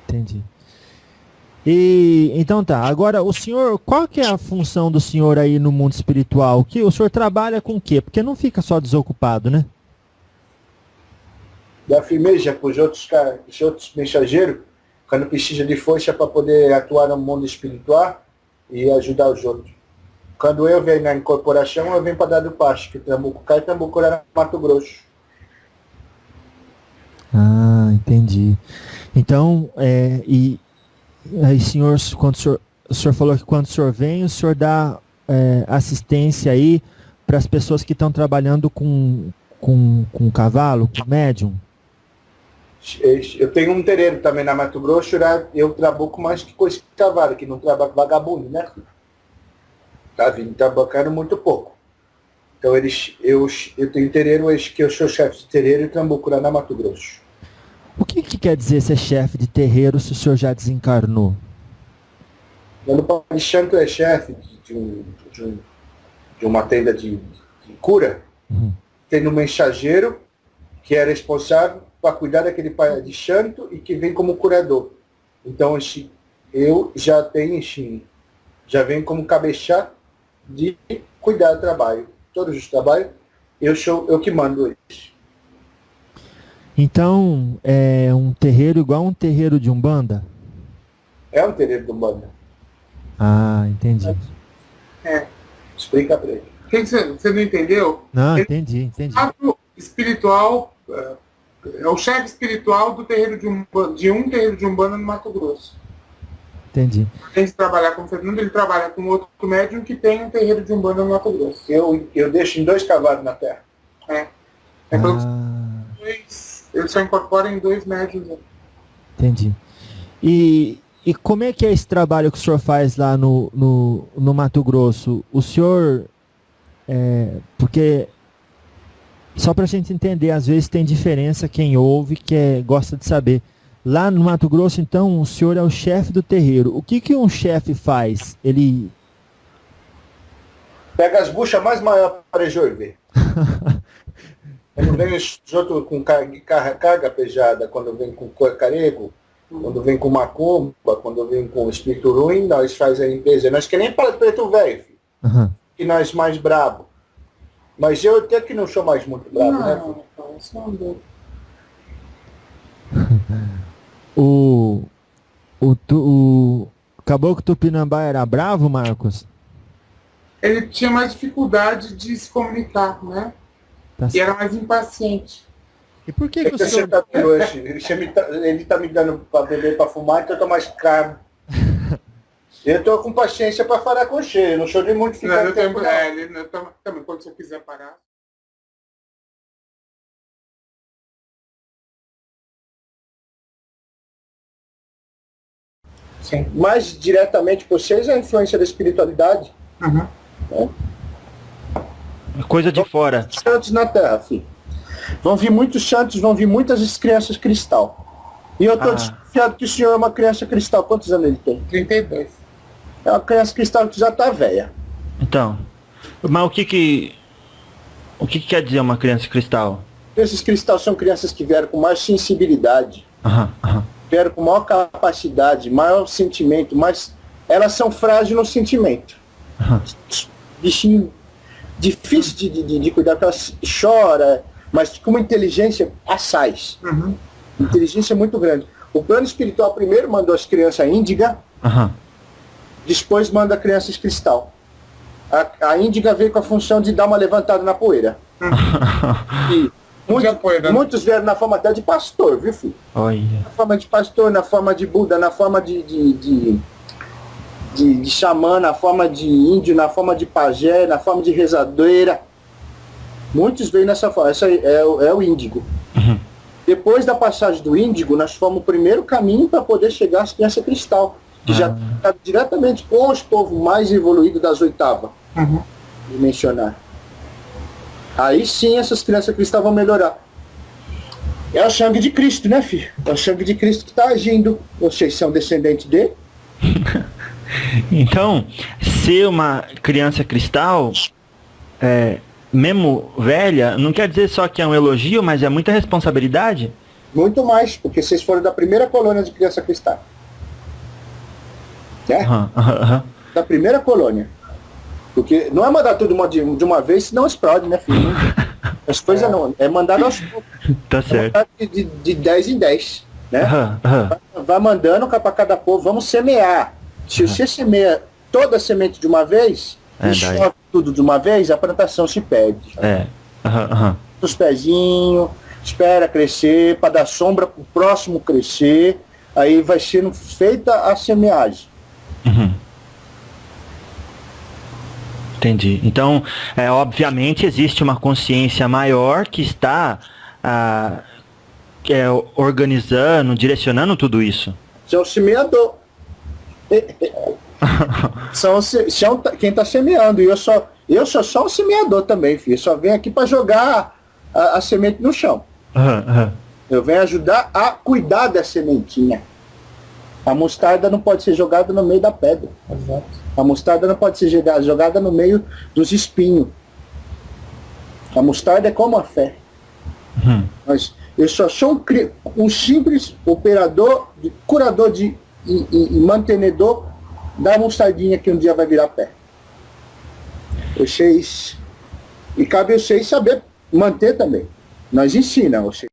Entendi. E então tá, agora o senhor, qual que é a função do senhor aí no mundo espiritual? Que o senhor trabalha com o quê? Porque não fica só desocupado, né? Dá firmeza para os outros mensageiros, quando precisa de força para poder atuar no mundo espiritual e ajudar os outros. Quando eu venho na incorporação, eu venho para dar do pasto, que Tambucucá e Tambucurá é Mato Grosso. Ah, entendi. Então, e aí, senhor, quando o senhor falou que quando o senhor vem, o senhor dá assistência aí para as pessoas que estão trabalhando com cavalo, com médium? Eu tenho um terreiro também na Mato Grosso, eu trabalho mais que com esse cavalo, que não trabalho com vagabundo, né? Tá vindo trabalhando muito pouco. Então eu tenho terreiro, que eu sou chefe de terreiro e Tambucurá na Mato Grosso. O que quer dizer ser chefe de terreiro se o senhor já desencarnou? Quando o Pai Santo é chefe de uma tenda de cura, tem um mensageiro que é responsável para cuidar daquele Pai de Santo e que vem como curador. Então eu já tenho, já venho como cabeça de cuidar do trabalho. Todos os trabalhos, eu que mando eles. Então, é um terreiro igual um terreiro de Umbanda? É um terreiro de Umbanda. Ah, entendi. Explica para ele. Você não entendeu? Não, entendi. Espiritual, é o chefe espiritual do terreiro de um terreiro de Umbanda no Mato Grosso. Entendi. Tem que trabalhar com o Fernando, ele trabalha com outro médium que tem um terreiro de Umbanda no Mato Grosso. Eu deixo em 2 cavalos na terra. Ele só incorpora em 2 médiums. Entendi. E como é que é esse trabalho que o senhor faz lá no Mato Grosso? O senhor, porque, só para a gente entender, às vezes tem diferença, quem ouve, gosta de saber. Lá no Mato Grosso, então, o senhor é o chefe do terreiro. O que um chefe faz? Ele pega as buchas mais maiores para resolver. Quando vem os outros com carga pesada, quando vem com carego, quando vem com macumba, quando vem com espírito ruim, nós fazemos a limpeza. Nós queremos para preto velho, que nós mais brabo. Mas eu até que não sou mais muito brabo, né? O Caboclo Tupinambá era bravo, Marcos? Ele tinha mais dificuldade de se comunicar, né? E era mais impaciente. E por que o senhor... Ele tá me dando para beber, para fumar, então eu tô mais calmo. Eu tô com paciência para falar com você, eu não sou de muito ficar tempo. Também, quando você quiser parar. Sim. Mais diretamente por vocês é a influência da espiritualidade. Né? Coisa de fora. Santos na Terra, filho. Vão vir muitos santos, vão vir muitas crianças cristal. E eu tô desconfiado que o senhor é uma criança cristal. Quantos anos ele tem? 32. É uma criança cristal que já tá velha. Então, mas o que quer dizer uma criança cristal? Crianças cristal são crianças que vieram com mais sensibilidade. Vieram com maior capacidade, maior sentimento, mas elas são frágeis no sentimento. Bichinho difícil de cuidar, porque ela chora, mas com uma inteligência assaz. Inteligência muito grande. O plano espiritual primeiro mandou as crianças índiga, depois manda crianças cristal. A índiga veio com a função de dar uma levantada na poeira. E muitos vieram na forma até de pastor, viu, filho? Na forma de pastor, na forma de Buda, na forma de xamã, na forma de índio, na forma de pajé, na forma de rezadeira. Muitos veio nessa forma. Essa é o índigo. Depois da passagem do índigo, nós fomos o primeiro caminho para poder chegar às crianças cristal, que já está diretamente com os povos mais evoluídos das oitavas, de mencionar. Aí sim essas crianças cristal vão melhorar. É o sangue de Cristo, né, filho? É o sangue de Cristo que está agindo. Vocês são descendentes dele? Então, ser uma criança cristal, mesmo velha, não quer dizer só que é um elogio, mas é muita responsabilidade? Muito mais, porque vocês foram da primeira colônia de criança cristã. Né? Da primeira colônia. Porque não é mandar tudo de uma vez, senão explode, né, filho? As coisas não. É mandado aos poucos. Tá certo. De 10 em 10. Né? Vai mandando para cada povo, vamos semear. Se você semeia toda a semente de uma vez, e chove tudo de uma vez, a plantação se perde. Os pezinhos, espera crescer, para dar sombra para o próximo crescer, aí vai sendo feita a semeagem. Entendi. Então, obviamente existe uma consciência maior que está organizando, direcionando tudo isso. São o semeador. Quem está semeando. E eu sou só um semeador também, filho. Eu só venho aqui para jogar a semente no chão. Eu venho ajudar a cuidar da sementinha. A mostarda não pode ser jogada no meio da pedra. A mostarda não pode ser jogada no meio dos espinhos. A mostarda é como a fé. Mas eu só sou um simples operador, curador e mantenedor da mostardinha que um dia vai virar pé. Vocês... E cabe a vocês saber manter também. Nós ensinamos.